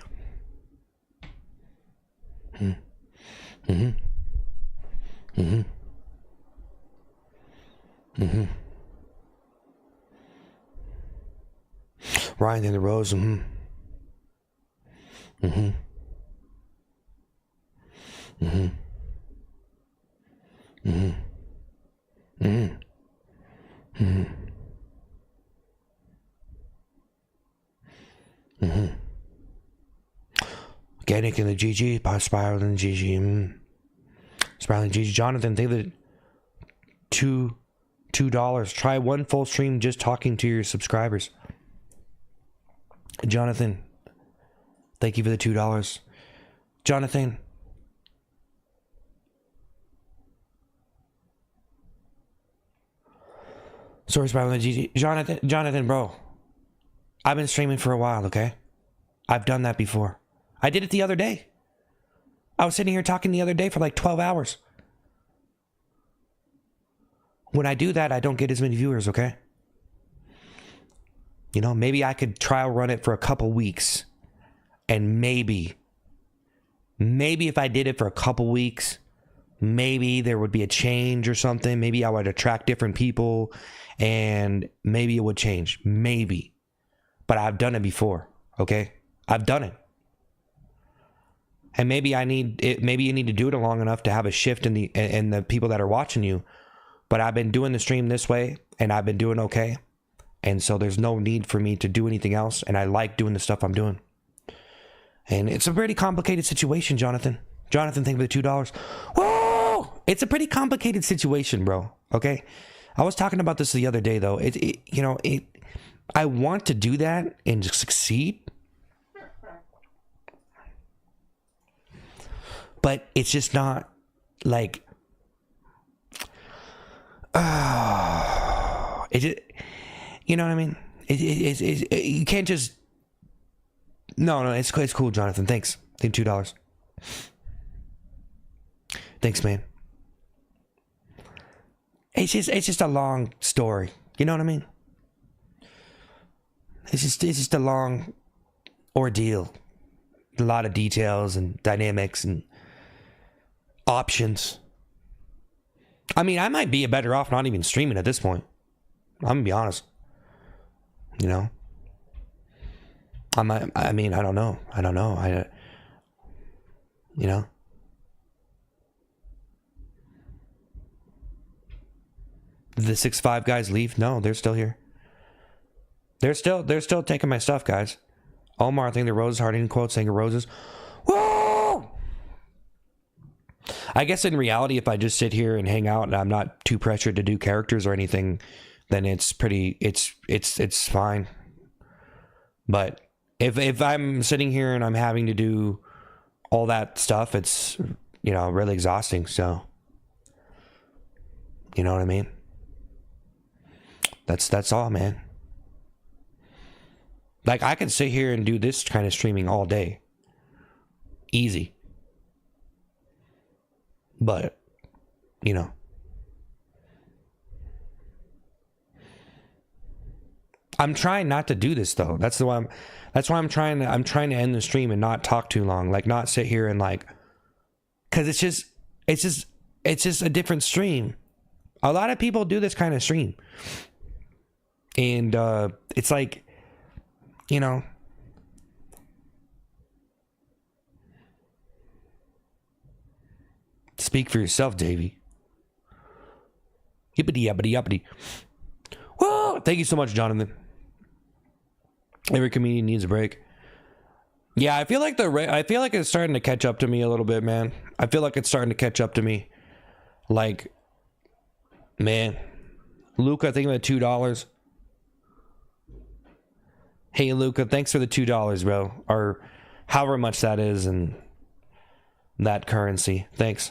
Ryan in the Rose. Organic in the GG. Spiral in the GG. Spiral in the GG. Jonathan, think that $2. Try one full stream just talking to your subscribers. Jonathan, thank you for the $2. Jonathan. Sorry, Spiral in the GG. Jonathan, bro. I've been streaming for a while, okay? I've done that before. I did it the other day. I was sitting here talking the other day for like 12 hours. When I do that, I don't get as many viewers, okay? You know, maybe I could trial run it for a couple weeks. And maybe if I did it for a couple weeks, maybe there would be a change or something. Maybe I would attract different people and maybe it would change. Maybe. But I've done it before, okay? I've done it. And maybe you need to do it long enough to have a shift in the people that are watching you. But I've been doing the stream this way and I've been doing okay. And so there's no need for me to do anything else. And I like doing the stuff I'm doing. And it's a pretty complicated situation, Jonathan. Jonathan, think of the $2. Whoa! It's a pretty complicated situation, bro. Okay? I was talking about this the other day, though. I want to do that and succeed. But it's just not like... you know what I mean? You can't just... No, it's cool, Jonathan. Thanks. Think $2. Thanks, man. It's just a long story. You know what I mean? It's just a long ordeal. A lot of details and dynamics and options. I mean, I might be better off not even streaming at this point. I'm gonna be honest. You know? I don't know. You know? the 6'5" guys leave? No, they're still here. They're still taking my stuff, guys. Omar, I think the roses, Harding quote saying roses. Woo! I guess in reality, if I just sit here and hang out and I'm not too pressured to do characters or anything, then it's fine. But if I'm sitting here and I'm having to do all that stuff, it's, you know, really exhausting. So, you know what I mean? That's all, man. Like, I could sit here and do this kind of streaming all day. Easy. But, you know. I'm trying not to do this though. That's why I'm trying to end the stream and not talk too long. Like, not sit here and like, cause it's just a different stream. A lot of people do this kind of stream. And it's like, you know, speak for yourself, Davey. Yippity yappity yappity. Whoa! Thank you so much, Jonathan. Every comedian needs a break. Yeah, I feel like it's starting to catch up to me a little bit, man. I feel like it's starting to catch up to me. Like, man, Luca, I think about $2. Hey, Luca, thanks for the $2, bro, or however much that is in that currency. Thanks.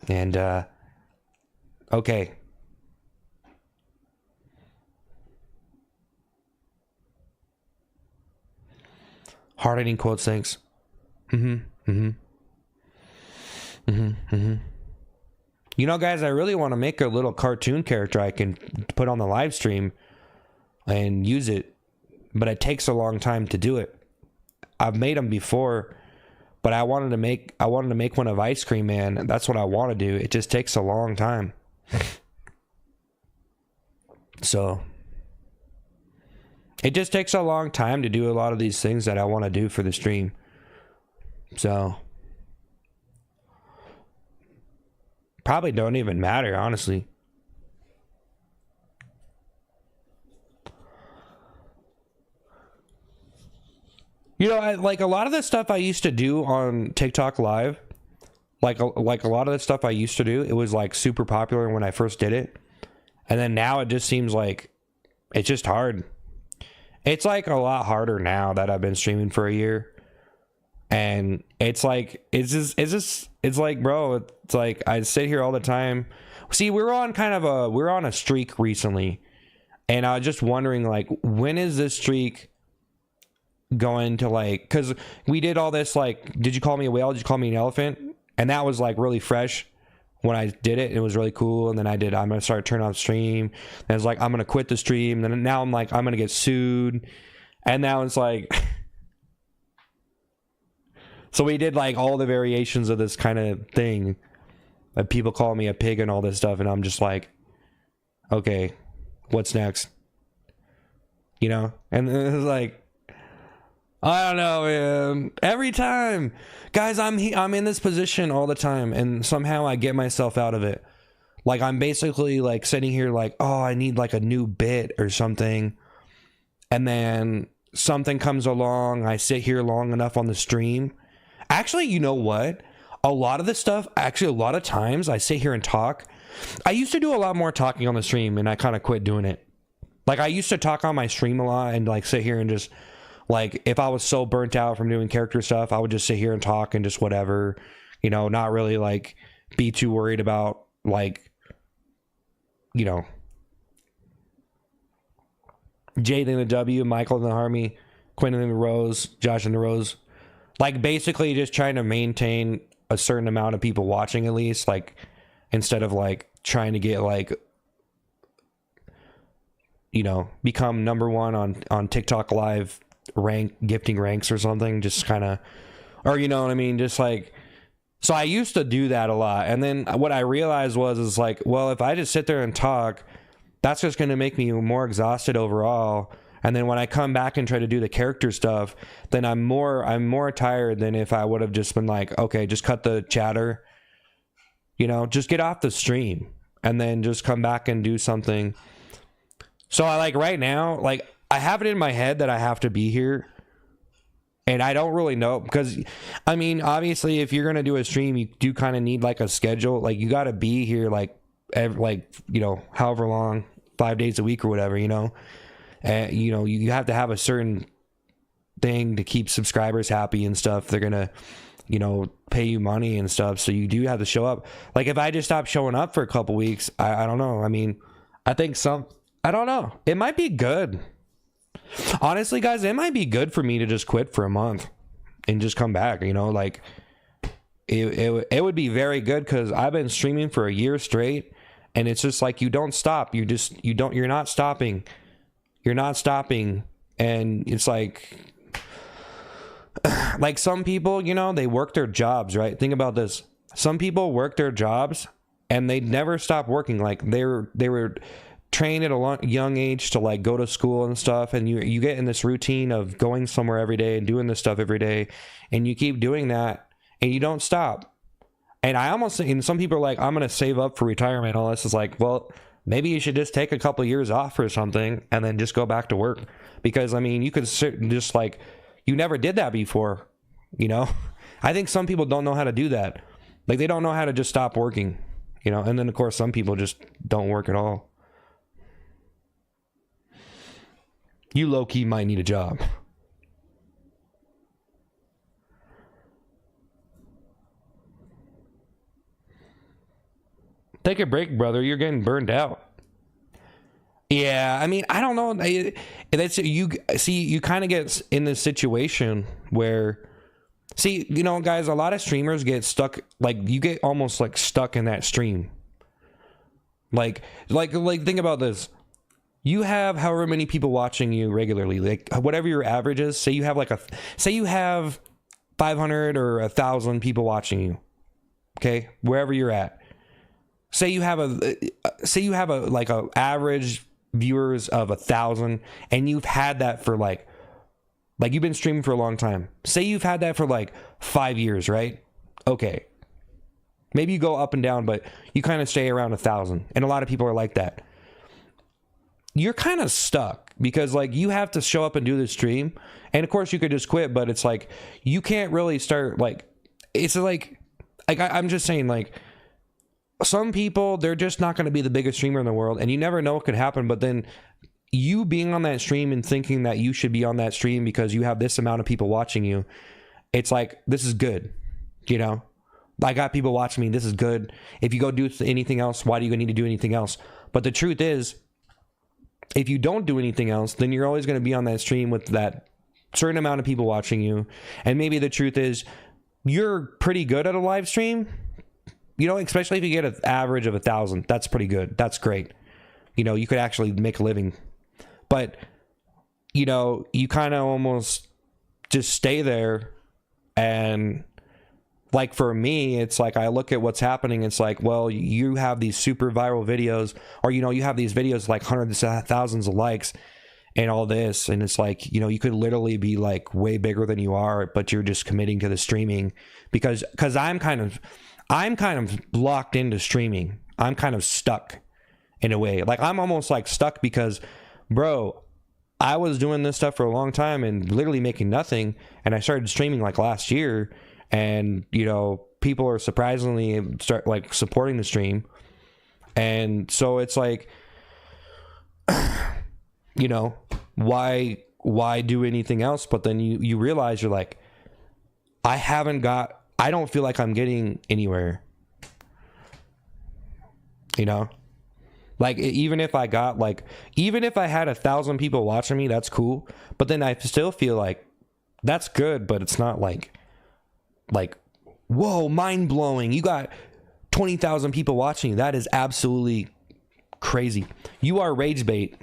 And okay. Hard-hitting quotes, thanks. You know, guys, I really want to make a little cartoon character I can put on the live stream and use it, but it takes a long time to do it. I've made them before, but I wanted to make one of Ice Cream Man. That's what I want to do. It just takes a long time. So it just takes a long time to do a lot of these things that I want to do for the stream. So probably don't even matter, honestly. You know, like a lot of the stuff I used to do on TikTok Live, like a lot of the stuff I used to do, it was like super popular when I first did it. And then now it just seems like it's just hard. It's like a lot harder now that I've been streaming for a year. And it's like, it's like, bro, it's like I sit here all the time. See, we're on a streak recently. And I was just wondering, like, when is this streak going to, like, because we did all this, like, did you call me a whale? Did you call me an elephant? And that was like really fresh when I did it. It was really cool. And then I'm going to start turning on stream. And it's like, I'm going to quit the stream. And then now I'm like, I'm going to get sued. And now it's like, so we did like all the variations of this kind of thing. Like, people call me a pig and all this stuff. And I'm just like, okay, what's next? You know? And it's like, I don't know, man. Every time, guys, I'm in this position all the time, and somehow I get myself out of it. Like, I'm basically like sitting here like, oh, I need like a new bit or something, and then something comes along. I sit here long enough on the stream. Actually, you know what? A lot of times I sit here and talk. I used to do a lot more talking on the stream, and I kind of quit doing it. Like, I used to talk on my stream a lot and like sit here and just, like, if I was so burnt out from doing character stuff, I would just sit here and talk and just whatever, you know, not really like be too worried about, like, you know, Jade in the W, Michael in the Army, Quinn in the Rose, Josh in the Rose. Like, basically just trying to maintain a certain amount of people watching, at least, like, instead of like trying to get like, you know, become number one on TikTok Live gifting ranks or something, just kind of, or you know what I mean, just like, so I used to do that a lot, and then what I realized is like, well, if I just sit there and talk, that's just going to make me more exhausted overall, and then when I come back and try to do the character stuff, then I'm more tired than if I would have just been like, okay, just cut the chatter, you know, just get off the stream and then just come back and do something. So I like right now, like I have it in my head that I have to be here. And I don't really know, because I mean, obviously if you're going to do a stream, you do kind of need like a schedule. Like you got to be here like you know, however long, 5 days a week or whatever, you know. And you know, you have to have a certain thing to keep subscribers happy and stuff. They're going to, you know, pay you money and stuff. So you do have to show up. Like if I just stop showing up for a couple weeks, I don't know. I mean, I think I don't know. It might be good. Honestly, guys, it might be good for me to just quit for a month and just come back, you know, like it would be very good, because I've been streaming for a year straight, and it's just like you don't stop. You're not stopping. And it's like some people, you know, they work their jobs, right? Think about this. Some people work their jobs and they never stop working. Like they were trained at a young age to like go to school and stuff, and you get in this routine of going somewhere every day and doing this stuff every day, and you keep doing that and you don't stop. And some people are like, I'm gonna save up for retirement. All this is like, well, maybe you should just take a couple of years off or something and then just go back to work, because I mean, you could just like, you never did that before, you know. I think some people don't know how to do that. Like they don't know how to just stop working, you know. And then of course some people just don't work at all. You low-key might need a job. Take a break, brother. You're getting burned out. Yeah, I mean, I don't know. That's you. See, you kind of get in this situation where, see, you know, guys, a lot of streamers get stuck. Like you get almost like stuck in that stream. Like, think about this. You have however many people watching you regularly, like whatever your average is. Say you have 500 or 1,000 people watching you. Okay, wherever you're at. Say you have a average viewers of 1,000, and you've had that for like you've been streaming for a long time. Say you've had that for like 5 years, right? Okay, maybe you go up and down, but you kind of stay around 1,000, and a lot of people are like that. You're kind of stuck, because like you have to show up and do the stream, and of course you could just quit, but it's like you can't really start like, it's like I'm just saying, like some people, they're just not going to be the biggest streamer in the world, and you never know what could happen. But then you being on that stream and thinking that you should be on that stream because you have this amount of people watching you, it's like, this is good, you know. I got people watching me, this is good. If you go do anything else, why do you need to do anything else? But the truth is, if you don't do anything else, then you're always going to be on that stream with that certain amount of people watching you. And maybe the truth is, you're pretty good at a live stream, you know, especially if you get an average of 1,000. That's pretty good. That's great. You know, you could actually make a living. But, you know, you kind of almost just stay there. And like for me, it's like I look at what's happening. It's like, well, you have these super viral videos, or, you know, you have these videos like hundreds of thousands of likes and all this. And it's like, you know, you could literally be like way bigger than you are, but you're just committing to the streaming because I'm kind of locked into streaming. I'm kind of stuck in a way. Like I'm almost like stuck because, bro, I was doing this stuff for a long time and literally making nothing. And I started streaming like last year, and, you know, people are surprisingly start like supporting the stream. And so it's like, you know, why do anything else? But then you realize you're like, I don't feel like I'm getting anywhere, you know? Like, even if I had 1,000 people watching me, that's cool. But then I still feel like that's good, but it's not like, whoa, mind blowing. You got 20,000 people watching you. That is absolutely crazy. You are rage bait.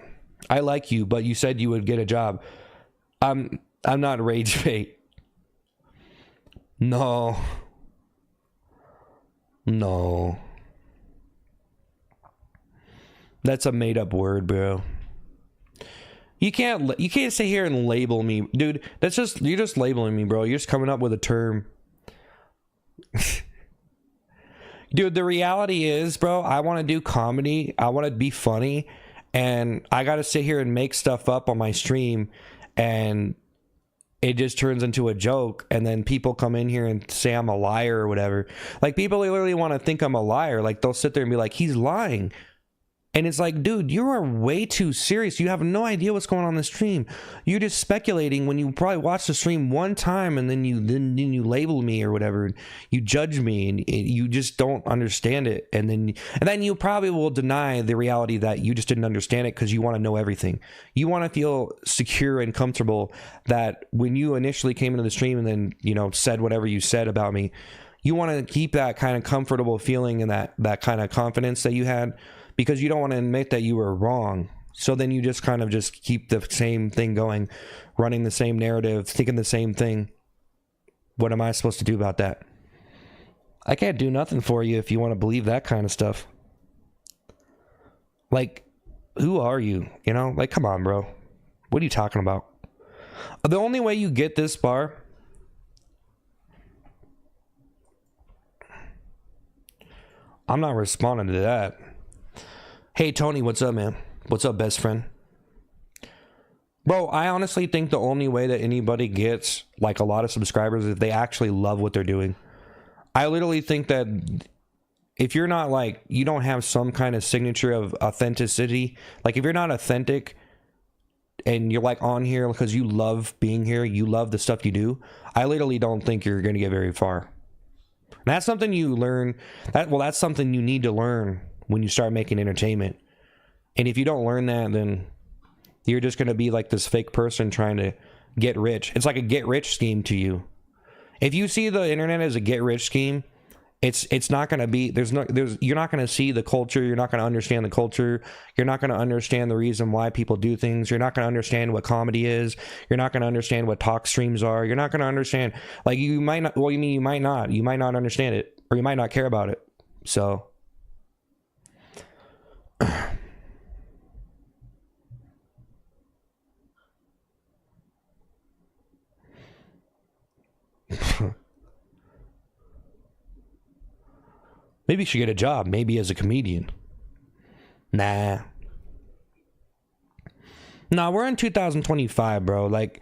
I like you, but you said you would get a job. I'm not rage bait. No. That's a made up word, bro. You can't sit here and label me, dude. You're just labeling me, bro. You're just coming up with a term. Dude, the reality is, bro, I want to do comedy. I want to be funny. And I got to sit here and make stuff up on my stream. And it just turns into a joke. And then people come in here and say I'm a liar or whatever. Like, people literally want to think I'm a liar. Like, they'll sit there and be like, he's lying. And it's like, dude, you are way too serious. You have no idea what's going on in the stream. You're just speculating when you probably watch the stream one time and then you label me or whatever. You judge me and you just don't understand it. And then you probably will deny the reality that you just didn't understand it because you want to know everything. You want to feel secure and comfortable that when you initially came into the stream and then, you know, said whatever you said about me, you want to keep that kind of comfortable feeling and that kind of confidence that you had. Because you don't want to admit that you were wrong. So then you just kind of just keep the same thing going, running the same narrative, thinking the same thing. What am I supposed to do about that? I can't do nothing for you if you want to believe that kind of stuff. Like, who are you? You know, like, come on, bro. What are you talking about? The only way you get this far... I'm not responding to that. Hey, Tony, what's up, man? What's up, best friend? Bro, I honestly think the only way that anybody gets, like, a lot of subscribers is if they actually love what they're doing. I literally think that if you're not, like, you don't have some kind of signature of authenticity, like, if you're not authentic and you're, like, on here because you love being here, you love the stuff you do, I literally don't think you're going to get very far. And that's something you learn. That's something you need to learn when you start making entertainment. And if you don't learn that, then you're just going to be like this fake person trying to get rich. It's like a get rich scheme to you. If you see the internet as a get rich scheme, it's not going to be, you're not going to see the culture. You're not going to understand the culture. You're not going to understand the reason why people do things. You're not going to understand what comedy is. You're not going to understand what talk streams are. You're not going to understand, like, you might not, well, you mean, you might not understand it, or you might not care about it. So maybe you should get a job, maybe as a comedian. Nah, we're in 2025, bro. Like,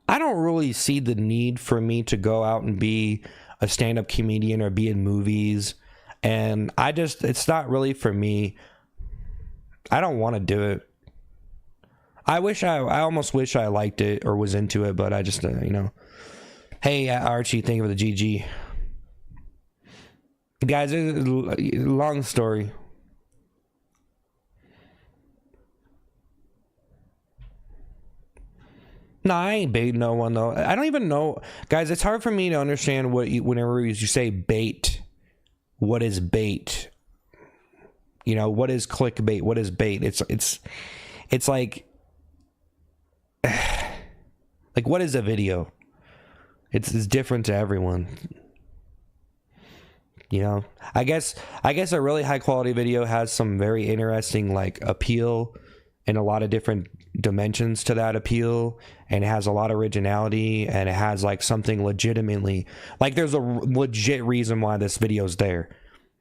I don't really see the need for me to go out and be a stand-up comedian or be in movies. And it's not really for me. I don't want to do it. I almost wish I liked it or was into it, but I just, you know. Hey, Archie, thank you for the GG. Guys, it's a long story. No, I ain't baiting no one, though. I don't even know. Guys, it's hard for me to understand whenever you say bait. What is bait? You know, what is clickbait? What is bait? It's like what is a video? It's different to everyone. You know, I guess a really high quality video has some very interesting, like, appeal and a lot of different dimensions to that appeal, and it has a lot of originality, and it has, like, something legitimately, like, there's a legit reason why this video's there.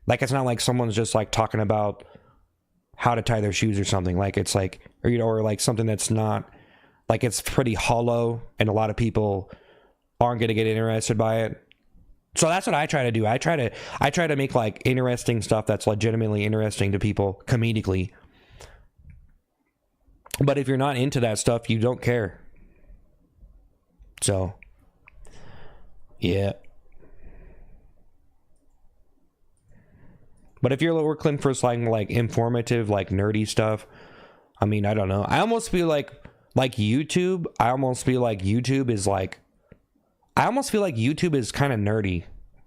Like, it's not like someone's just, like, talking about how to tie their shoes or something. Like, it's like, or, you know, or like something that's not, like, it's pretty hollow and a lot of people aren't going to get interested by it. So that's what I try to do. I try to make, like, interesting stuff that's legitimately interesting to people comedically. But if you're not into that stuff, you don't care. So, yeah. But if you're looking for something like informative, like nerdy stuff, I mean, I don't know. I almost feel like YouTube. I almost feel like YouTube is kind of nerdy,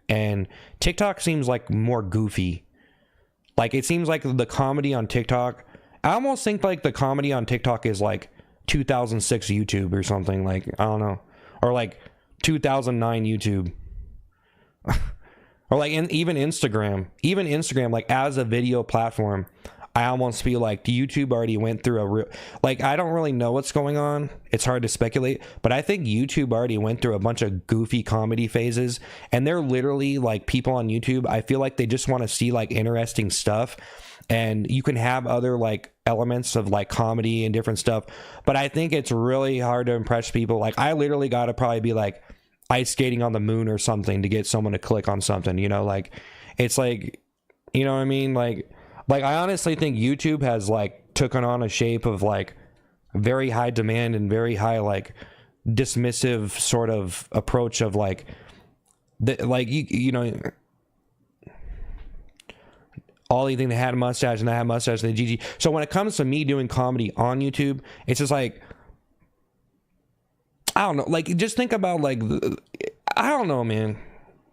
and TikTok seems like more goofy. Like, it seems like the comedy on TikTok, I almost think like the comedy on TikTok is like 2006 YouTube or something. Like, I don't know, or like 2009 YouTube. Or like even Instagram, like, as a video platform, I almost feel like YouTube already went through a real, like, I don't really know what's going on. It's hard to speculate, but I think YouTube already went through a bunch of goofy comedy phases, and they're literally like, people on YouTube, I feel like they just want to see like interesting stuff, and you can have other like elements of like comedy and different stuff, but I think it's really hard to impress people. Like, I literally got to probably be like ice skating on the moon or something to get someone to click on something, you know, like, it's like, you know what I mean? Like, I honestly think YouTube has, like, taken on a shape of, like, very high demand and very high, like, dismissive sort of approach of, like, you know, all you think they had a mustache and I had a mustache and they GG. So when it comes to me doing comedy on YouTube, it's just like, I don't know, like, just think about, like, I don't know, man.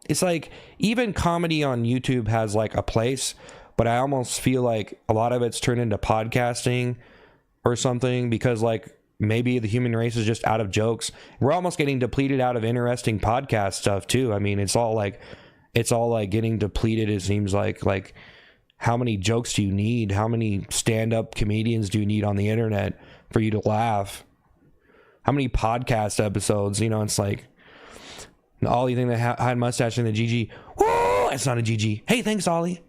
It's like, even comedy on YouTube has, like, a place, but I almost feel like a lot of it's turned into podcasting or something, because like maybe the human race is just out of jokes. We're almost getting depleted out of interesting podcast stuff too. I mean, it's all like getting depleted. It seems like how many jokes do you need? How many stand-up comedians do you need on the internet for you to laugh? How many podcast episodes? You know, it's like, Ollie thing that had mustache in the GG. Whoa, it's not a GG. Hey, thanks, Ollie.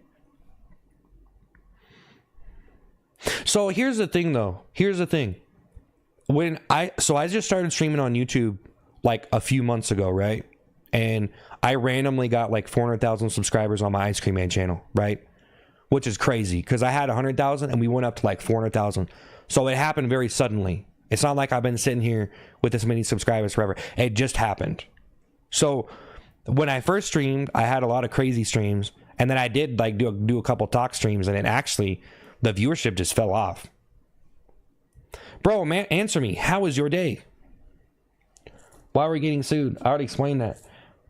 So here's the thing, though. Here's the thing. I just started streaming on YouTube like a few months ago, right? And I randomly got like 400,000 subscribers on my Ice Cream Man channel, right? Which is crazy because I had 100,000 and we went up to like 400,000. So it happened very suddenly. It's not like I've been sitting here with this many subscribers forever. It just happened. So when I first streamed, I had a lot of crazy streams, and then I did like do a couple talk streams, and it actually, the viewership just fell off. Bro, man, answer me. How was your day? Why are we getting sued? I already explained that.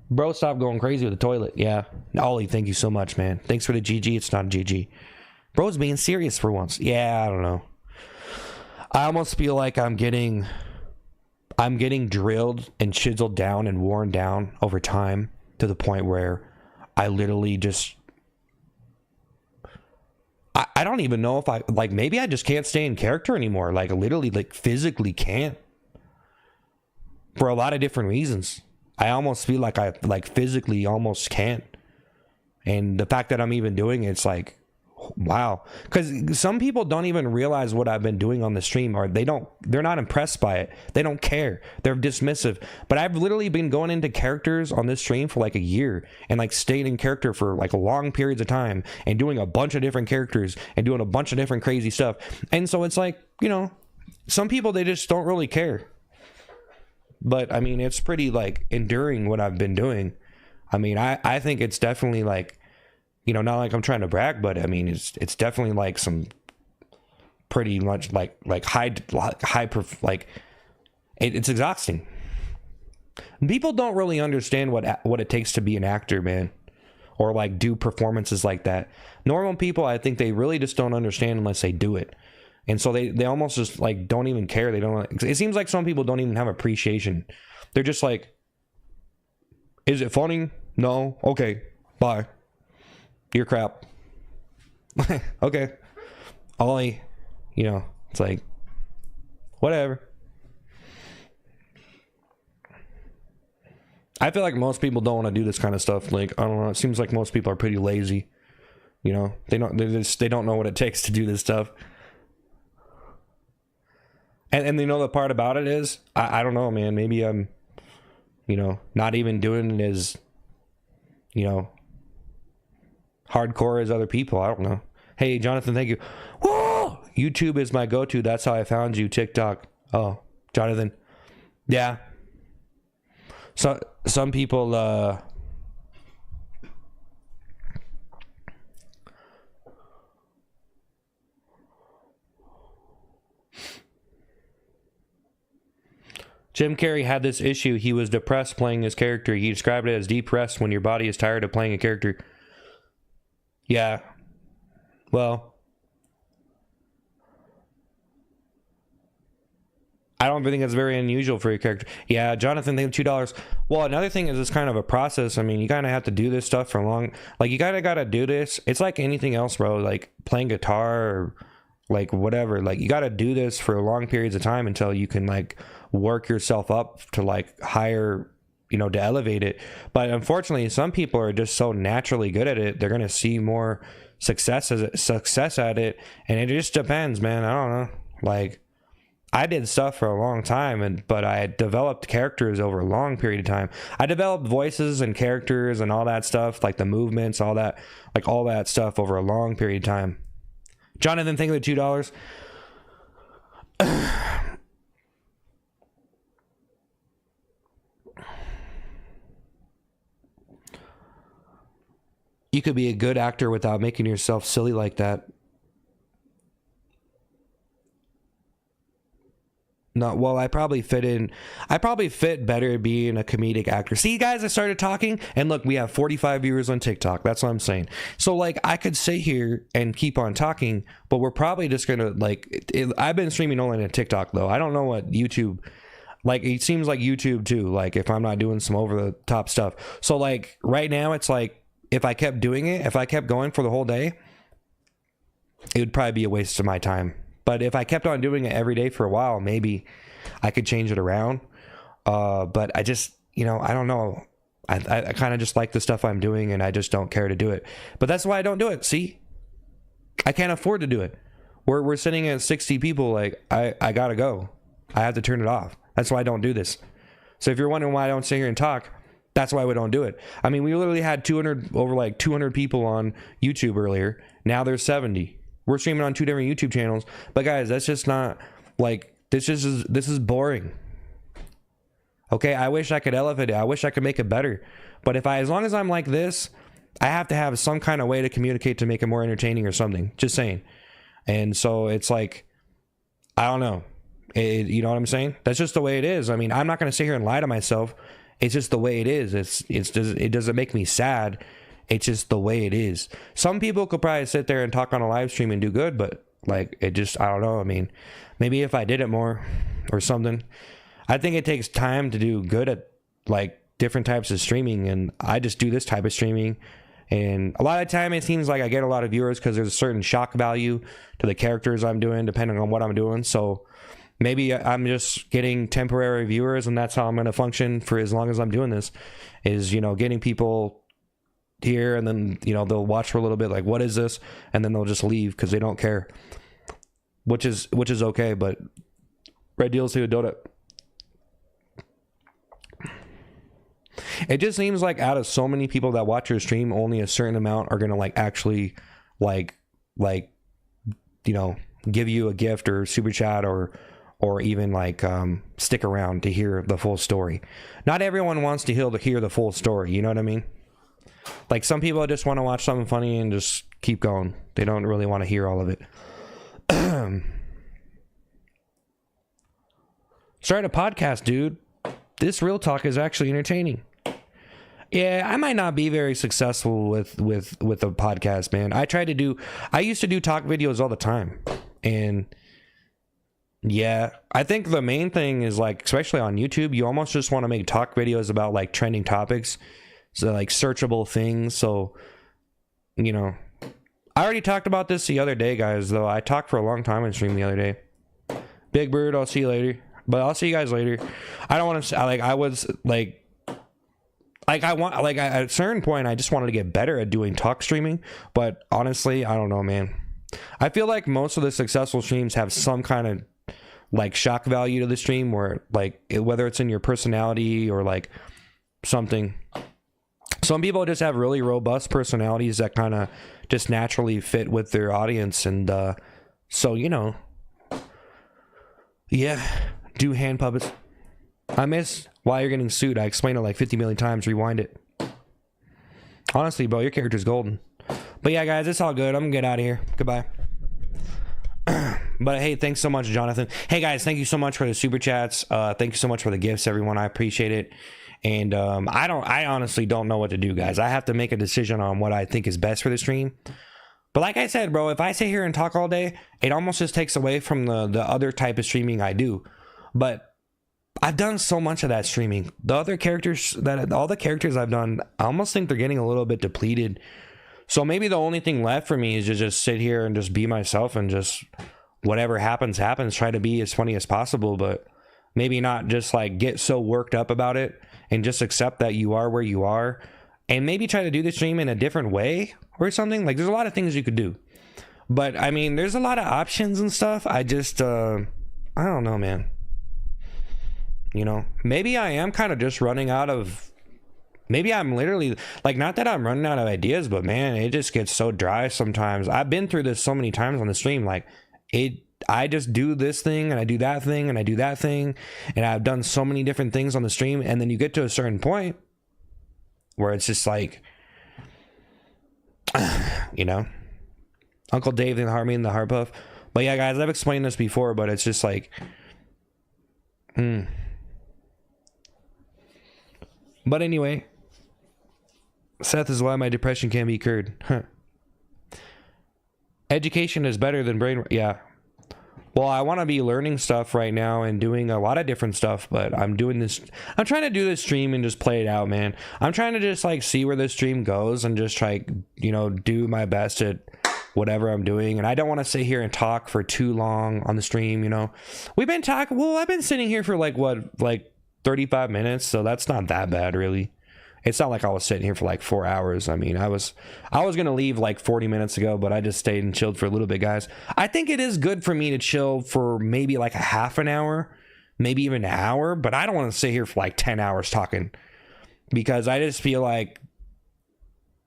Bro, stop going crazy with the toilet. Yeah. Ollie, thank you so much, man. Thanks for the GG. It's not a GG. Bro's being serious for once. Yeah, I don't know. I almost feel like I'm getting drilled and chiseled down and worn down over time to the point where I literally just, I don't even know if I, like, maybe I just can't stay in character anymore. Like, literally, like, physically can't. For a lot of different reasons. I almost feel like I, like, physically almost can't. And the fact that I'm even doing it's like, wow. Because some people don't even realize what I've been doing on the stream, or they're not impressed by it. They don't care. They're dismissive. But I've literally been going into characters on this stream for like a year, and like staying in character for like long periods of time, and doing a bunch of different characters and doing a bunch of different crazy stuff. And so it's like, you know, some people, they just don't really care. But I mean, it's pretty like enduring what I've been doing. I mean, I think it's definitely like, you know, not like I'm trying to brag, but I mean, it's definitely like some pretty much like it's exhausting. People don't really understand what it takes to be an actor, man, or like do performances like that. Normal people, I think they really just don't understand unless they do it. And so they almost just like don't even care. They don't. It seems like some people don't even have appreciation. They're just like, is it funny? No. Okay. Bye. You're crap. Okay. Ollie, you know, it's like, whatever. I feel like most people don't want to do this kind of stuff. Like, I don't know. It seems like most people are pretty lazy. You know, they don't know what it takes to do this stuff. And you know, the part about it is, I don't know, man. Maybe I'm, you know, not even doing it as, you know, hardcore as other people. I don't know. Hey, Jonathan, thank you. Whoa! YouTube is my go-to. That's how I found you. TikTok. Oh, Jonathan. Yeah. So some people, Jim Carrey had this issue. He was depressed playing his character. He described it as depressed when your body is tired of playing a character. Yeah. Well, I don't think it's very unusual for your character. Yeah, Jonathan, thank you $2. Well, another thing is it's kind of a process. I mean, you kind of have to do this stuff for long. Like, you kind of got to do this. It's like anything else, bro. Like playing guitar or like whatever. Like, you got to do this for long periods of time until you can like work yourself up to like higher, you know, to elevate it. But unfortunately, some people are just so naturally good at it. They're going to see more success at it. And it just depends, man. I don't know. Like, I did stuff for a long time, but I developed characters over a long period of time. I developed voices and characters and all that stuff, like the movements, all that, like all that stuff over a long period of time. Jonathan, thank you for $2. You could be a good actor without making yourself silly like that. No, well, I probably fit better being a comedic actor. See, guys, I started talking, and look, we have 45 viewers on TikTok. That's what I'm saying. So, like, I could sit here and keep on talking, but we're probably just gonna, like, I've been streaming only on TikTok, though. I don't know what YouTube, like, it seems like YouTube, too, like, if I'm not doing some over-the-top stuff. So, like, right now, it's like, if I kept doing it, if I kept going for the whole day, it would probably be a waste of my time. But if I kept on doing it every day for a while, maybe I could change it around. But I just, you know, I don't know. I kind of just like the stuff I'm doing, and I just don't care to do it. But that's why I don't do it. See, I can't afford to do it. We're sitting at 60 people. Like, I gotta go. I have to turn it off. That's why I don't do this. So if you're wondering why I don't sit here and talk, that's why we don't do it. I mean, we literally had 200 people on YouTube earlier. Now there's 70. We're streaming on 2 different YouTube channels. But guys, that's just not, like, this is boring. Okay, I wish I could elevate it. I wish I could make it better. But as long as I'm like this, I have to have some kind of way to communicate to make it more entertaining or something. Just saying. And so it's like, I don't know. You know what I'm saying? That's just the way it is. I mean, I'm not going to sit here and lie to myself. It's just the way it is. It doesn't make me sad. It's just the way it is. Some people could probably sit there and talk on a live stream and do good, but like, it just, I don't know. I mean, maybe if I did it more or something. I think it takes time to do good at like different types of streaming, and I just do this type of streaming. And a lot of the time it seems like I get a lot of viewers because there's a certain shock value to the characters I'm doing depending on what I'm doing. So maybe I'm just getting temporary viewers, and that's how I'm going to function for as long as I'm doing this, is, you know, getting people here, and then, you know, they'll watch for a little bit, like, what is this, and then they'll just leave because they don't care, which is okay. But Red Deals to a donut. It just seems like out of so many people that watch your stream, only a certain amount are gonna like actually like you know, give you a gift or super chat or even like stick around to hear the full story. Not everyone wants to hear the full story, you know what I mean? Like, some people just want to watch something funny and just keep going. They don't really want to hear all of it. Start a podcast, dude. This real talk is actually entertaining. Yeah, I might not be very successful with a podcast, man. I used to do talk videos all the time. And yeah, I think the main thing is, like, especially on YouTube, you almost just want to make talk videos about like trending topics. So like searchable things. So, you know, I already talked about this the other day, guys, though. I talked for a long time on stream the other day. Big Bird, I'll see you later. But I'll see you guys later. I don't want to, like, I was like I want, like, at a certain point, I just wanted to get better at doing talk streaming. But honestly, I don't know, man. I feel like most of the successful streams have some kind of like shock value to the stream, where like, whether it's in your personality or like something. Some people just have really robust personalities that kind of just naturally fit with their audience. And so, you know, yeah, do hand puppets. I miss Why You're Getting Sued. I explained it like 50 million times. Rewind it. Honestly, bro, your character's golden. But yeah, guys, it's all good. I'm gonna get out of here. Goodbye. But hey, thanks so much, Jonathan. Hey, guys, thank you so much for the super chats. Thank you so much for the gifts, everyone. I appreciate it. And I honestly don't know what to do, guys. I have to make a decision on what I think is best for the stream. But like I said, bro, if I sit here and talk all day, it almost just takes away from the other type of streaming I do. But I've done so much of that streaming. All the characters I've done, I almost think they're getting a little bit depleted. So maybe the only thing left for me is to just sit here and just be myself and just whatever happens, try to be as funny as possible, but maybe not just like get so worked up about it, and just accept that you are where you are, and maybe try to do the stream in a different way or something. Like there's a lot of things you could do, but I mean, there's a lot of options and stuff. I just, I don't know, man. You know, maybe I am kind of just running out of, maybe I'm literally like, not that I'm running out of ideas, but man, it just gets so dry sometimes. I've been through this so many times on the stream. Like I just do this thing and I do that thing and I do that thing, and I've done so many different things on the stream, and then you get to a certain point where it's just like, you know, Uncle Dave and Harmony and the Harpuff. But yeah, guys, I've explained this before, but it's just like, But anyway, Seth is why my depression can be cured. Huh. Education is better than brain. Yeah. Well, I want to be learning stuff right now and doing a lot of different stuff, but I'm trying to do this stream and just play it out, man. I'm trying to just like see where this stream goes and just try, you know, do my best at whatever I'm doing. And I don't want to sit here and talk for too long on the stream, you know. We've been talking, well, I've been sitting here for like 35 minutes, so that's not that bad, really. It's not like I was sitting here for like 4 hours. I mean, I was gonna leave like 40 minutes ago, but I just stayed and chilled for a little bit, guys. I think it is good for me to chill for maybe like a half an hour, maybe even an hour, but I don't want to sit here for like 10 hours talking, because I just feel like,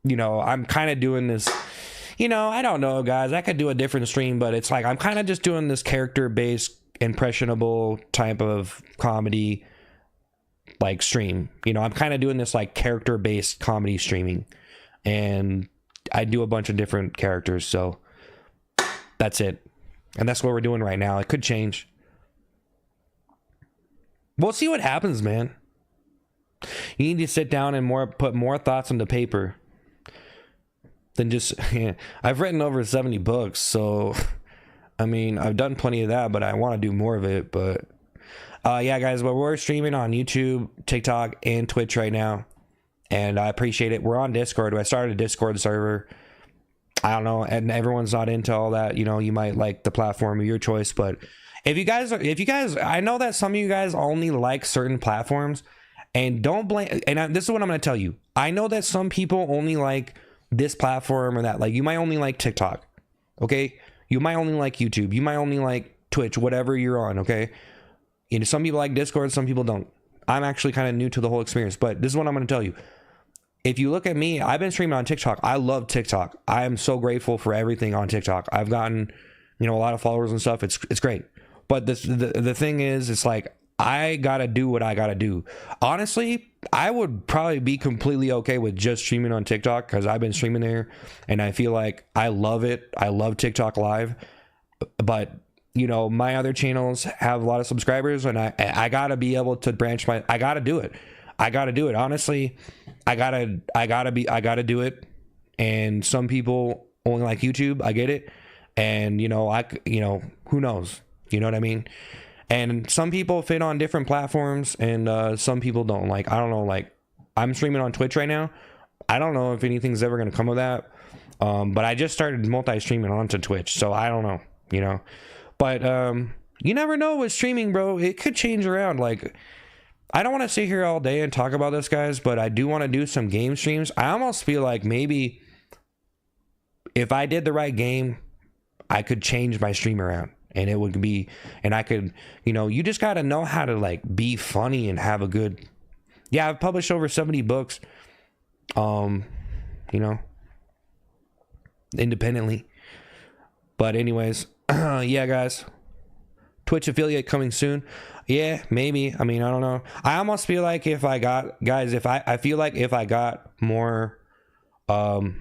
you know, I'm kind of doing this, you know, I don't know, guys, I could do a different stream, but it's like I'm kind of just doing this character-based, impressionable type of comedy like stream. You know, I'm kind of doing this like character-based comedy streaming, and I do a bunch of different characters, so that's it. And that's what we're doing right now. It could change. We'll see what happens, man. You need to sit down and put more thoughts into paper than just I've written over 70 books, so I mean, I've done plenty of that, but I want to do more of it. But yeah, guys, but we're streaming on YouTube, TikTok, and Twitch right now, and I appreciate it. We're on Discord. I started a Discord server. I don't know, and everyone's not into all that. You know, you might like the platform of your choice, but if you guys, I know that some of you guys only like certain platforms, and don't blame. And this is what I'm going to tell you. I know that some people only like this platform or that. Like, you might only like TikTok, okay? You might only like YouTube. You might only like Twitch, whatever you're on, okay? You know, some people like Discord, some people don't. I'm actually kind of new to the whole experience, but this is what I'm going to tell you. If you look at me, I've been streaming on TikTok. I love TikTok. I am so grateful for everything on TikTok. I've gotten, you know, a lot of followers and stuff. It's great. But the thing is, it's like, I got to do what I got to do. Honestly, I would probably be completely okay with just streaming on TikTok, because I've been streaming there and I feel like I love it. I love TikTok Live. But, you know, my other channels have a lot of subscribers, and I got to be able to branch I got to do it. Honestly, I gotta do it. And some people only like YouTube. I get it. And, you know, who knows? You know what I mean? And some people fit on different platforms, and some people don't. Like, I don't know, like, I'm streaming on Twitch right now. I don't know if anything's ever going to come of that. But I just started multi-streaming onto Twitch, so I don't know, you know. But you never know with streaming, bro. It could change around. Like, I don't want to sit here all day and talk about this, guys, but I do want to do some game streams. I almost feel like maybe if I did the right game, I could change my stream around, and it would be, and I could, you know, you just got to know how to like be funny and have a good, yeah, I've published over 70 books, you know, independently. But anyways, yeah, guys, Twitch affiliate coming soon. Yeah, maybe. I mean, I don't know. I almost feel like if I got, guys, I feel like if I got more, I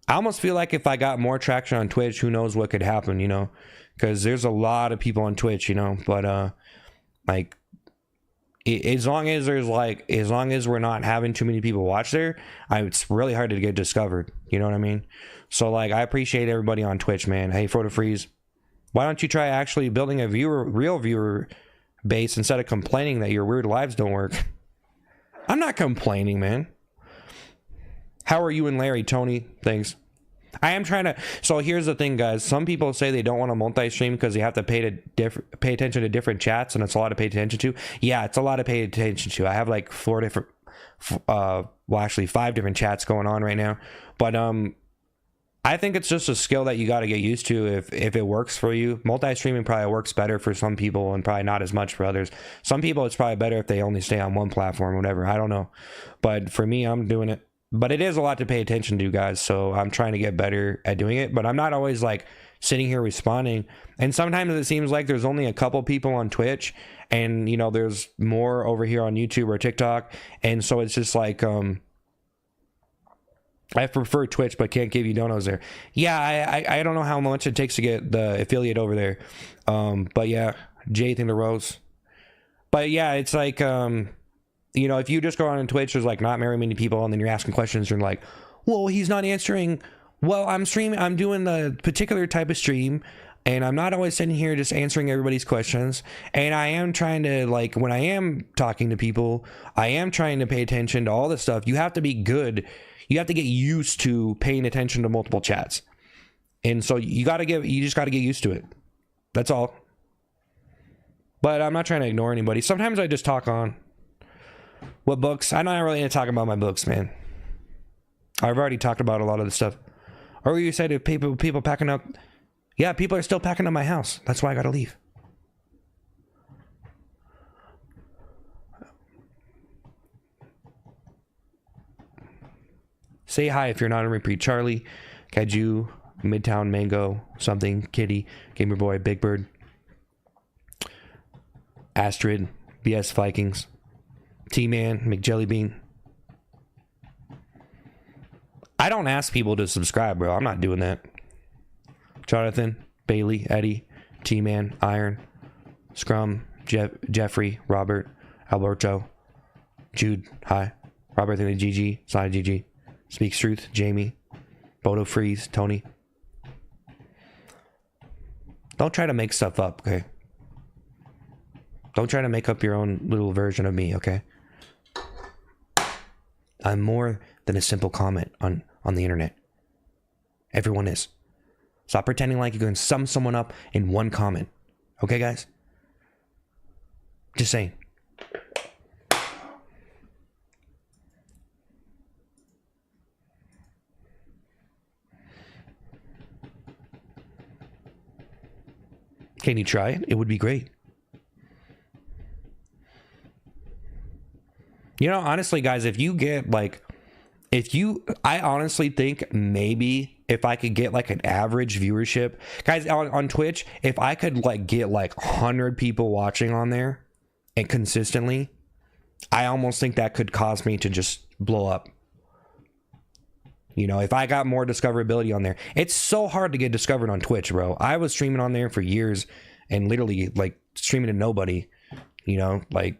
almost feel like if I got more traction on Twitch, who knows what could happen, you know, because there's a lot of people on Twitch, you know, but like, as long as there's like, as long as we're not having too many people watch there, it's really hard to get discovered. You know what I mean? So like, I appreciate everybody on Twitch, man. Hey, Frodo Freeze, why don't you try actually building a real viewer base instead of complaining that your weird lives don't work? I'm not complaining, man. How are you and Larry? Tony, thanks. I am trying to. So here's the thing, guys. Some people say they don't want to multi-stream because they have to pay attention to different chats, and it's a lot to pay attention to. Yeah, it's a lot to pay attention to. I have like 4 different, well, actually 5 different chats going on right now. But I think it's just a skill that you got to get used to if it works for you. Multi-streaming probably works better for some people and probably not as much for others. Some people it's probably better if they only stay on one platform or whatever. I don't know. But for me, I'm doing it. But it is a lot to pay attention to, guys, so I'm trying to get better at doing it. But I'm not always like sitting here responding. And sometimes it seems like there's only a couple people on Twitch, and you know, there's more over here on YouTube or TikTok. And so it's just like I prefer Twitch, but can't give you donos there. Yeah, I don't know how much it takes to get the affiliate over there. But yeah, Jade in the Rose. But yeah, it's like you know, if you just go on Twitch, there's like not very many people, and then you're asking questions, and you're like, well, he's not answering. Well, I'm doing the particular type of stream, and I'm not always sitting here just answering everybody's questions. And I am trying to, like, when I am talking to people, I am trying to pay attention to all this stuff. You have to be good. You have to get used to paying attention to multiple chats. And so you just got to get used to it. That's all. But I'm not trying to ignore anybody. Sometimes I just talk on. What books? I'm not really into talking about my books, man. I've already talked about a lot of the stuff. Or you said if people packing up. Yeah, people are still packing up my house. That's why I gotta leave. Say hi if you're not in repeat. Charlie, Kaju, Midtown Mango, something, Kitty, Gamer Boy, Big Bird, Astrid, BS Vikings, T-Man, McJellybean. I don't ask people to subscribe, bro. I'm not doing that. Jonathan, Bailey, Eddie, T-Man, Iron, Scrum, Jeffrey, Robert, Alberto, Jude, hi, Robert and the GG, Side GG, Speaks Truth, Jamie, Bodo Freeze, Tony. Don't try to make stuff up, okay? Don't try to make up your own little version of me, okay? I'm more than a simple comment on the internet. Everyone is. Stop pretending like you can sum someone up in one comment. Okay, guys? Just saying. Can you try it? It would be great. You know, honestly, guys, if you get like, I honestly think maybe if I could get like an average viewership, guys, on Twitch, if I could like get like 100 people watching on there and consistently, I almost think that could cause me to just blow up. You know, if I got more discoverability on there. It's so hard to get discovered on Twitch, bro. I was streaming on there for years and literally like streaming to nobody, you know, like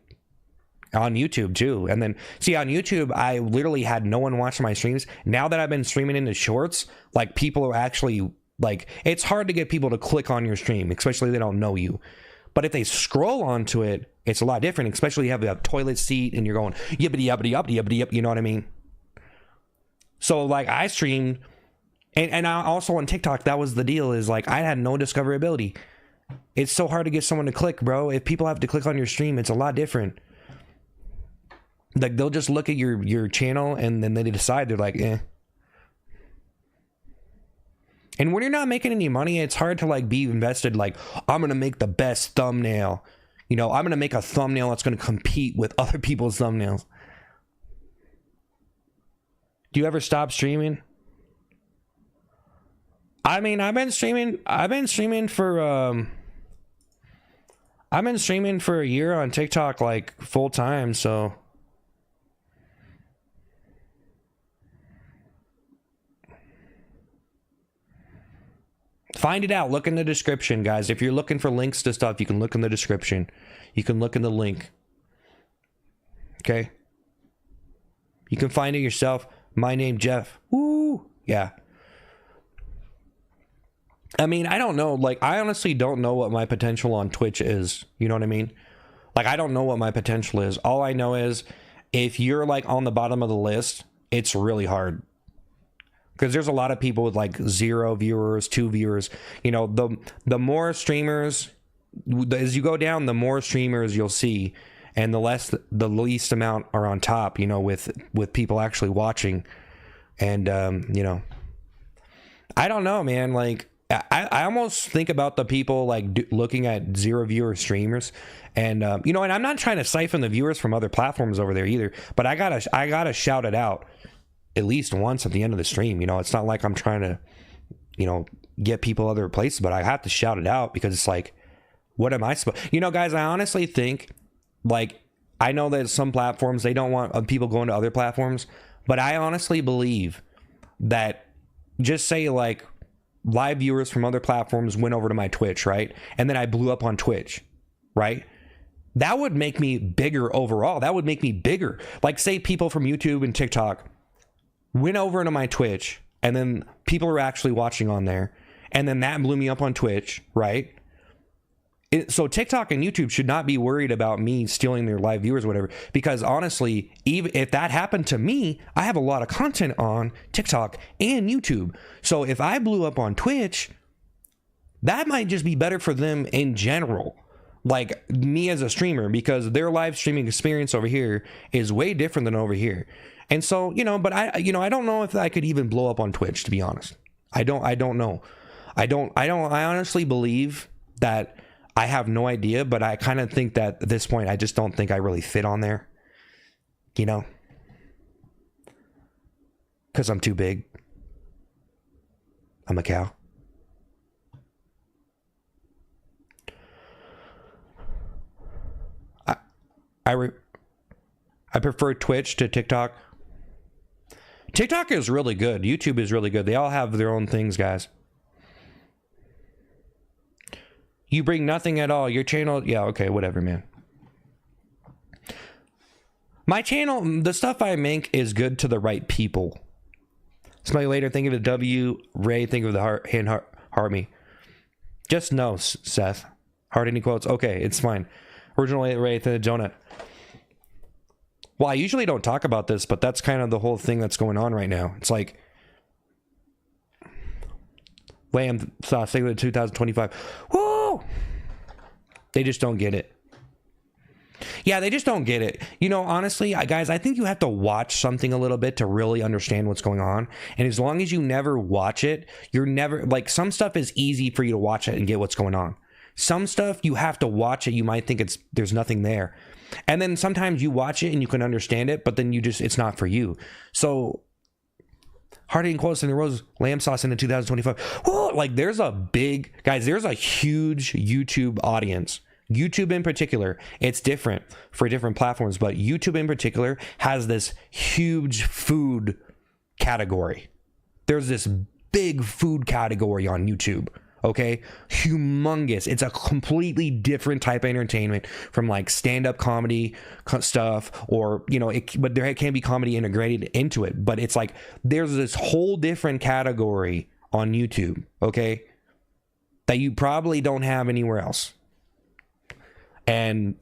on YouTube too. And then see, on YouTube, I literally had no one watching my streams. Now that I've been streaming into shorts, like people are actually like, it's hard to get people to click on your stream, especially if they don't know you. But if they scroll onto it, it's a lot different, especially if you have a toilet seat and you're going yippity yippity yippity yippity yip, you know what I mean? So like I streamed, and I also on TikTok, that was the deal, is like I had no discoverability. It's so hard to get someone to click, bro. If people have to click on your stream, it's a lot different. Like they'll just look at your channel and then they decide, they're like, eh. And when you're not making any money, it's hard to like be invested. Like, I'm gonna make the best thumbnail. You know, I'm gonna make a thumbnail that's gonna compete with other people's thumbnails. Do you ever stop streaming? I mean, I've been streaming for a year on TikTok, like full time, so find it out. Look in the description, guys. If you're looking for links to stuff, you can look in the description. You can look in the link. Okay? You can find it yourself. My name, Jeff. Woo! Yeah. I mean, I don't know. Like, I honestly don't know what my potential on Twitch is. You know what I mean? Like, I don't know what my potential is. All I know is if you're, like, on the bottom of the list, it's really hard. Because there's a lot of people with, like, 0 viewers, 2 viewers. You know, the more streamers, as you go down, the more streamers you'll see. And the least amount are on top, you know, with people actually watching. And, you know, I don't know, man. Like, I almost think about the people like looking at 0 viewer streamers, and you know, and I'm not trying to siphon the viewers from other platforms over there either, but I gotta shout it out at least once at the end of the stream. You know, it's not like I'm trying to, you know, get people other places, but I have to shout it out because it's like, what am I supposed? You know, guys, I honestly think, like, I know that some platforms they don't want people going to other platforms, but I honestly believe that just say like live viewers from other platforms went over to my Twitch, right? And then I blew up on Twitch, right? That would make me bigger overall. That would make me bigger. Like, say people from YouTube and TikTok went over into my Twitch, and then people are actually watching on there, and then that blew me up on Twitch, right? So TikTok and YouTube should not be worried about me stealing their live viewers or whatever, because honestly, even if that happened to me, I have a lot of content on TikTok and YouTube. So if I blew up on Twitch, that might just be better for them in general, like me as a streamer, because their live streaming experience over here is way different than over here. And so, you know, but I don't know if I could even blow up on Twitch, to be honest. I don't know. I honestly believe that I have no idea, but I kind of think that at this point, I just don't think I really fit on there, you know, because I'm too big. I'm a cow. I prefer Twitch to TikTok. TikTok is really good. YouTube is really good. They all have their own things, guys. You bring nothing at all. Your channel, yeah, okay, whatever, man. My channel, the stuff I make is good to the right people. Smell you later. Think of the W. Ray, think of the heart me. Just no, Seth. Heart any quotes? Okay, it's fine. Original Ray, the donut. Well, I usually don't talk about this, but that's kind of the whole thing that's going on right now. It's like Lamb sauce, the 2025. Woo! They just don't get it. Yeah, they just don't get it. You know, honestly, guys, I think you have to watch something a little bit to really understand what's going on. And as long as you never watch it, you're never, like, some stuff is easy for you to watch it and get what's going on. Some stuff you have to watch it. You might think there's nothing there. And then sometimes you watch it and you can understand it, but then it's not for you. So Harding quotes in the rose, lamb sauce in the 2025. Whoa, like there's a huge YouTube audience. YouTube in particular, it's different for different platforms, but YouTube in particular has this huge food category. There's this big food category on YouTube. Okay, humongous. It's a completely different type of entertainment from like stand-up comedy stuff, or you know, but there can be comedy integrated into it. But it's like there's this whole different category on YouTube, okay, that you probably don't have anywhere else. And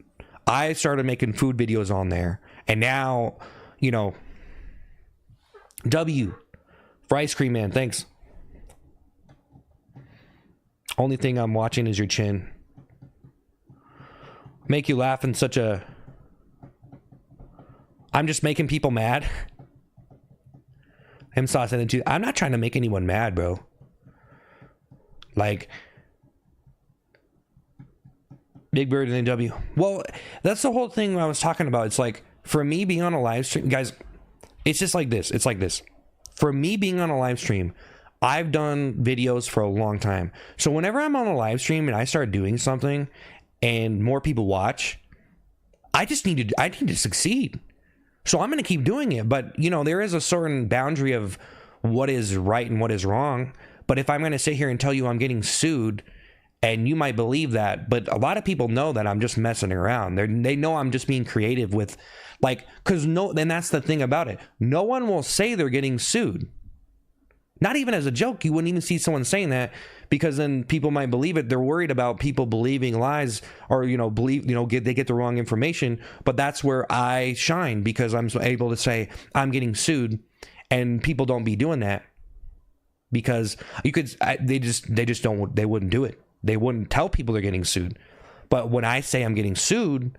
I started making food videos on there, and now, you know, W for ice cream man, thanks. Only thing I'm watching is your chin. Make you laugh in such a... I'm just making people mad. I'm saucing into... I'm not trying to make anyone mad, bro. Like... Big Bird and W. Well, that's the whole thing I was talking about. It's like, for me being on a live stream... Guys, it's just like this. It's like this. For me being on a live stream... I've done videos for a long time. So whenever I'm on a live stream and I start doing something and more people watch, I need to succeed. So I'm going to keep doing it. But, you know, there is a certain boundary of what is right and what is wrong. But if I'm going to sit here and tell you I'm getting sued, and you might believe that, but a lot of people know that I'm just messing around. They know I'm just being creative with Like, because and that's the thing about it. No one will say they're getting sued. Not even as a joke. You wouldn't even see someone saying that, because then people might believe it. They're worried about people believing lies, or, they get the wrong information. But that's where I shine, because I'm able to say I'm getting sued, and people don't be doing that, because they wouldn't do it. They wouldn't tell people they're getting sued. But when I say I'm getting sued,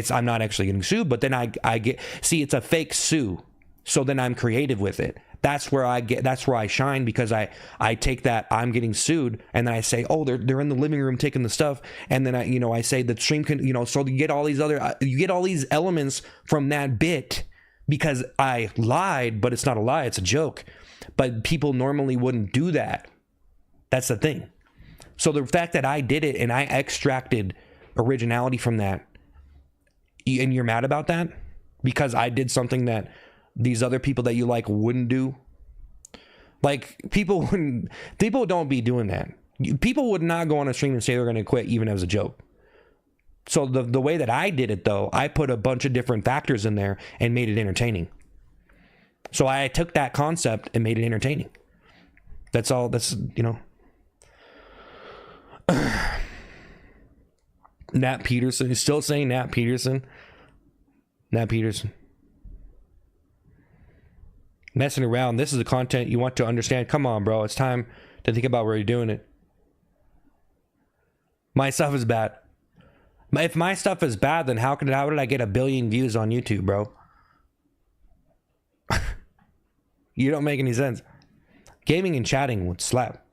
I'm not actually getting sued, but then it's a fake sue. So then I'm creative with it. That's where I shine, because I take that I'm getting sued, and then I say, oh, they're in the living room taking the stuff, and then I say the stream can, so you get all these elements from that bit, because I lied, but it's not a lie, it's a joke. But people normally wouldn't do that. That's the thing. So the fact that I did it and I extracted originality from that, and you're mad about that because I did something that these other people that you like wouldn't do. Like, people don't be doing that. People would not go on a stream and say they're going to quit even as a joke. So the way that I did it, though, I put a bunch of different factors in there and made it entertaining. So I took that concept and made it entertaining. That's all. Nat Peterson is still saying Nat Peterson. Messing around. This is the content you want to understand. Come on, bro. It's time to think about where you're doing it. My stuff is bad. If my stuff is bad, then how did I get 1 billion views on YouTube, bro? You don't make any sense. Gaming and chatting would slap.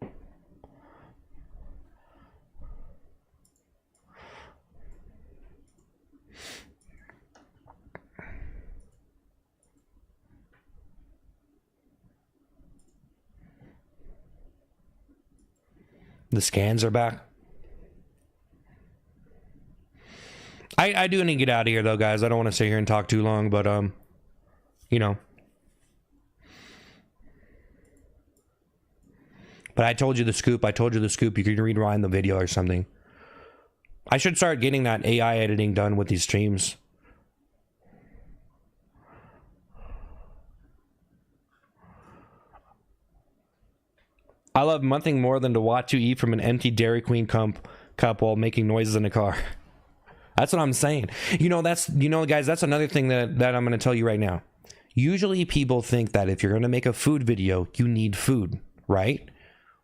The scans are back. I do need to get out of here, though, guys. I don't want to sit here and talk too long, but But I told you the scoop. You can rewind the video or something. I should start getting that AI editing done with these streams. I love nothing more than to watch you eat from an empty Dairy Queen cup while making noises in a car. That's what I'm saying. Guys, that's another thing that I'm going to tell you right now. Usually people think that if you're going to make a food video, you need food, right?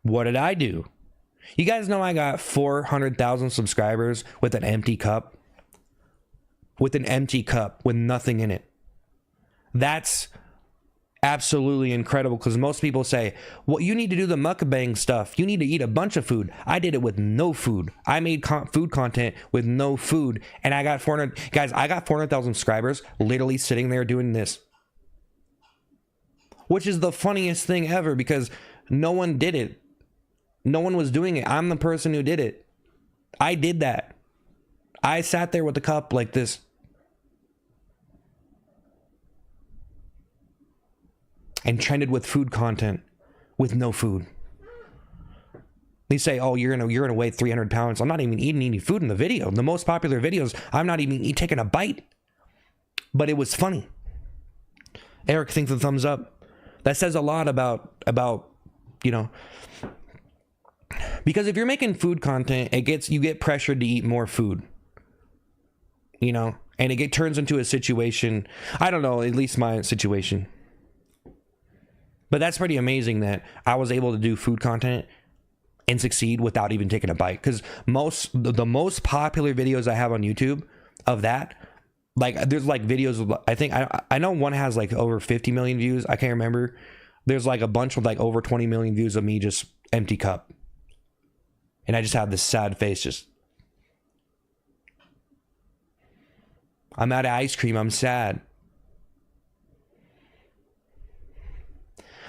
What did I do? You guys know I got 400,000 subscribers with an empty cup. With an empty cup with nothing in it. That's absolutely incredible, because most people say, well, you need to do the mukbang stuff. You need to eat a bunch of food. I did it with no food. I made food content with no food, and I got 400,000 subscribers literally sitting there doing this. Which is the funniest thing ever, because no one did it. No one was doing it. I'm the person who did it. I did that. I sat there with the cup like this. And trended with food content with no food. They say, oh, you're gonna weigh 300 pounds. I'm not even eating any food in the video. The most popular videos, I'm not even taking a bite. But it was funny. Eric thinks the thumbs up. That says a lot about because if you're making food content, you get pressured to eat more food. And it turns into a situation. I don't know, at least my situation. But that's pretty amazing that I was able to do food content and succeed without even taking a bite. Because the most popular videos I have on YouTube of that, like, there's like videos of, I think I know one has like over 50 million views. I can't remember. There's like a bunch with like over 20 million views of me just empty cup, and I just have this sad face. Just, I'm out of ice cream. I'm sad.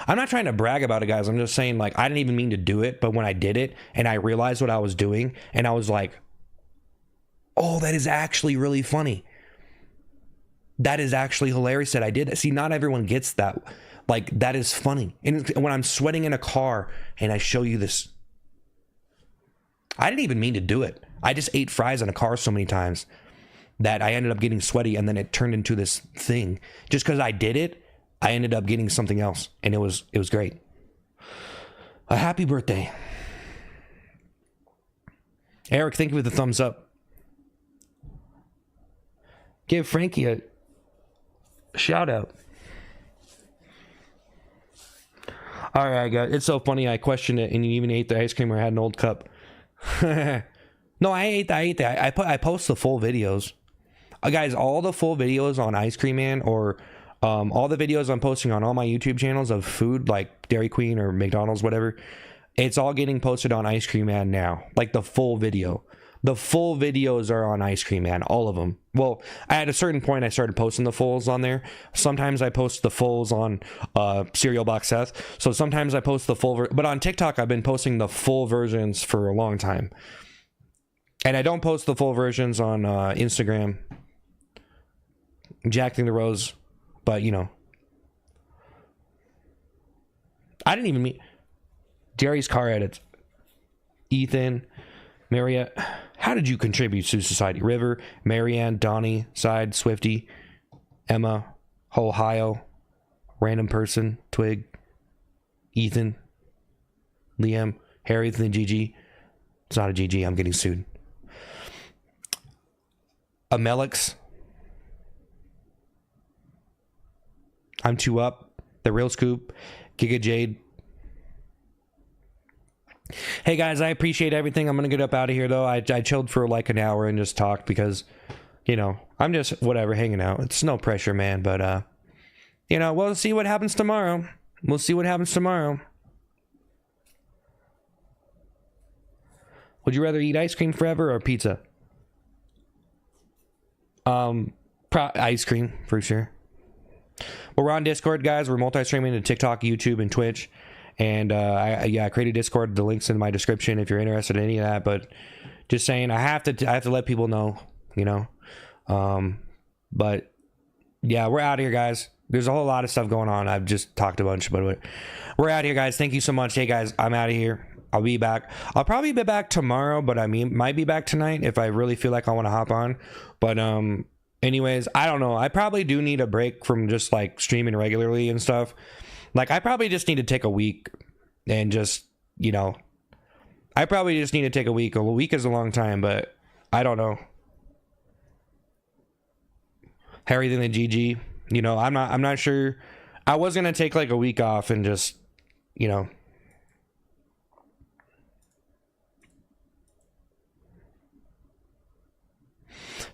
I'm not trying to brag about it, guys. I'm just saying, like, I didn't even mean to do it, but when I did it and I realized what I was doing, and I was like, oh, that is actually really funny. That is actually hilarious that I did it. See, not everyone gets that. Like, that is funny. And when I'm sweating in a car and I show you this, I didn't even mean to do it. I just ate fries in a car so many times. that I ended up getting sweaty, and then it turned into this thing. Just because I did it, I ended up getting something else, and it was great. A happy birthday. Eric, thank you for the thumbs up. Give Frankie a shout out. All right, guys. It's so funny. I questioned it, and you even ate the ice cream or had an old cup. No, I ate that. I post the full videos. Guys, all the full videos on Ice Cream Man, or all the videos I'm posting on all my YouTube channels of food, like Dairy Queen or McDonald's, whatever, it's all getting posted on Ice Cream Man now. Like the full video. The full videos are on Ice Cream Man, all of them. Well, at a certain point, I started posting the fulls on there. Sometimes I post the fulls on Cereal Box Seth. So sometimes I post the full, but on TikTok, I've been posting the full versions for a long time. And I don't post the full versions on Instagram. Jacking the Rose, but you know. I didn't even meet Jerry's car edits. Ethan, Mariette, how did you contribute to society? River, Marianne, Donnie, Side, Swifty, Emma, Ohio, Random Person, Twig, Ethan, Liam, Harry, and GG. It's not a GG, I'm getting sued. Amelix. I'm 2 Up, The Real Scoop, Giga Jade. Hey guys, I appreciate everything. I'm gonna get up out of here though. I chilled for like an hour and just talked because, you know, I'm just whatever, hanging out. It's no pressure, man. But you know, we'll see what happens tomorrow. We'll see what happens tomorrow. Would you rather eat ice cream forever or pizza? Ice cream for sure. Well, we're on Discord, guys. We're multi-streaming to TikTok, YouTube, and Twitch. And I created Discord. The link's in my description if you're interested in any of that. But just saying, I have to let people know, you know. But yeah, we're out of here, guys. There's a whole lot of stuff going on. I've just talked a bunch, but we're out of here, guys. Thank you so much. Hey, guys, I'm out of here. I'll be back. I'll probably be back tomorrow, but I might be back tonight if I really feel like I want to hop on. But anyways, I don't know. I probably do need a break from just like streaming regularly and stuff. Like, I probably just need to take a week and just, you know, I probably just need to take a week. A week is a long time, but I don't know. Harry than the GG, you know, I'm not sure. I was going to take like a week off and just, you know.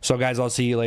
So guys, I'll see you later.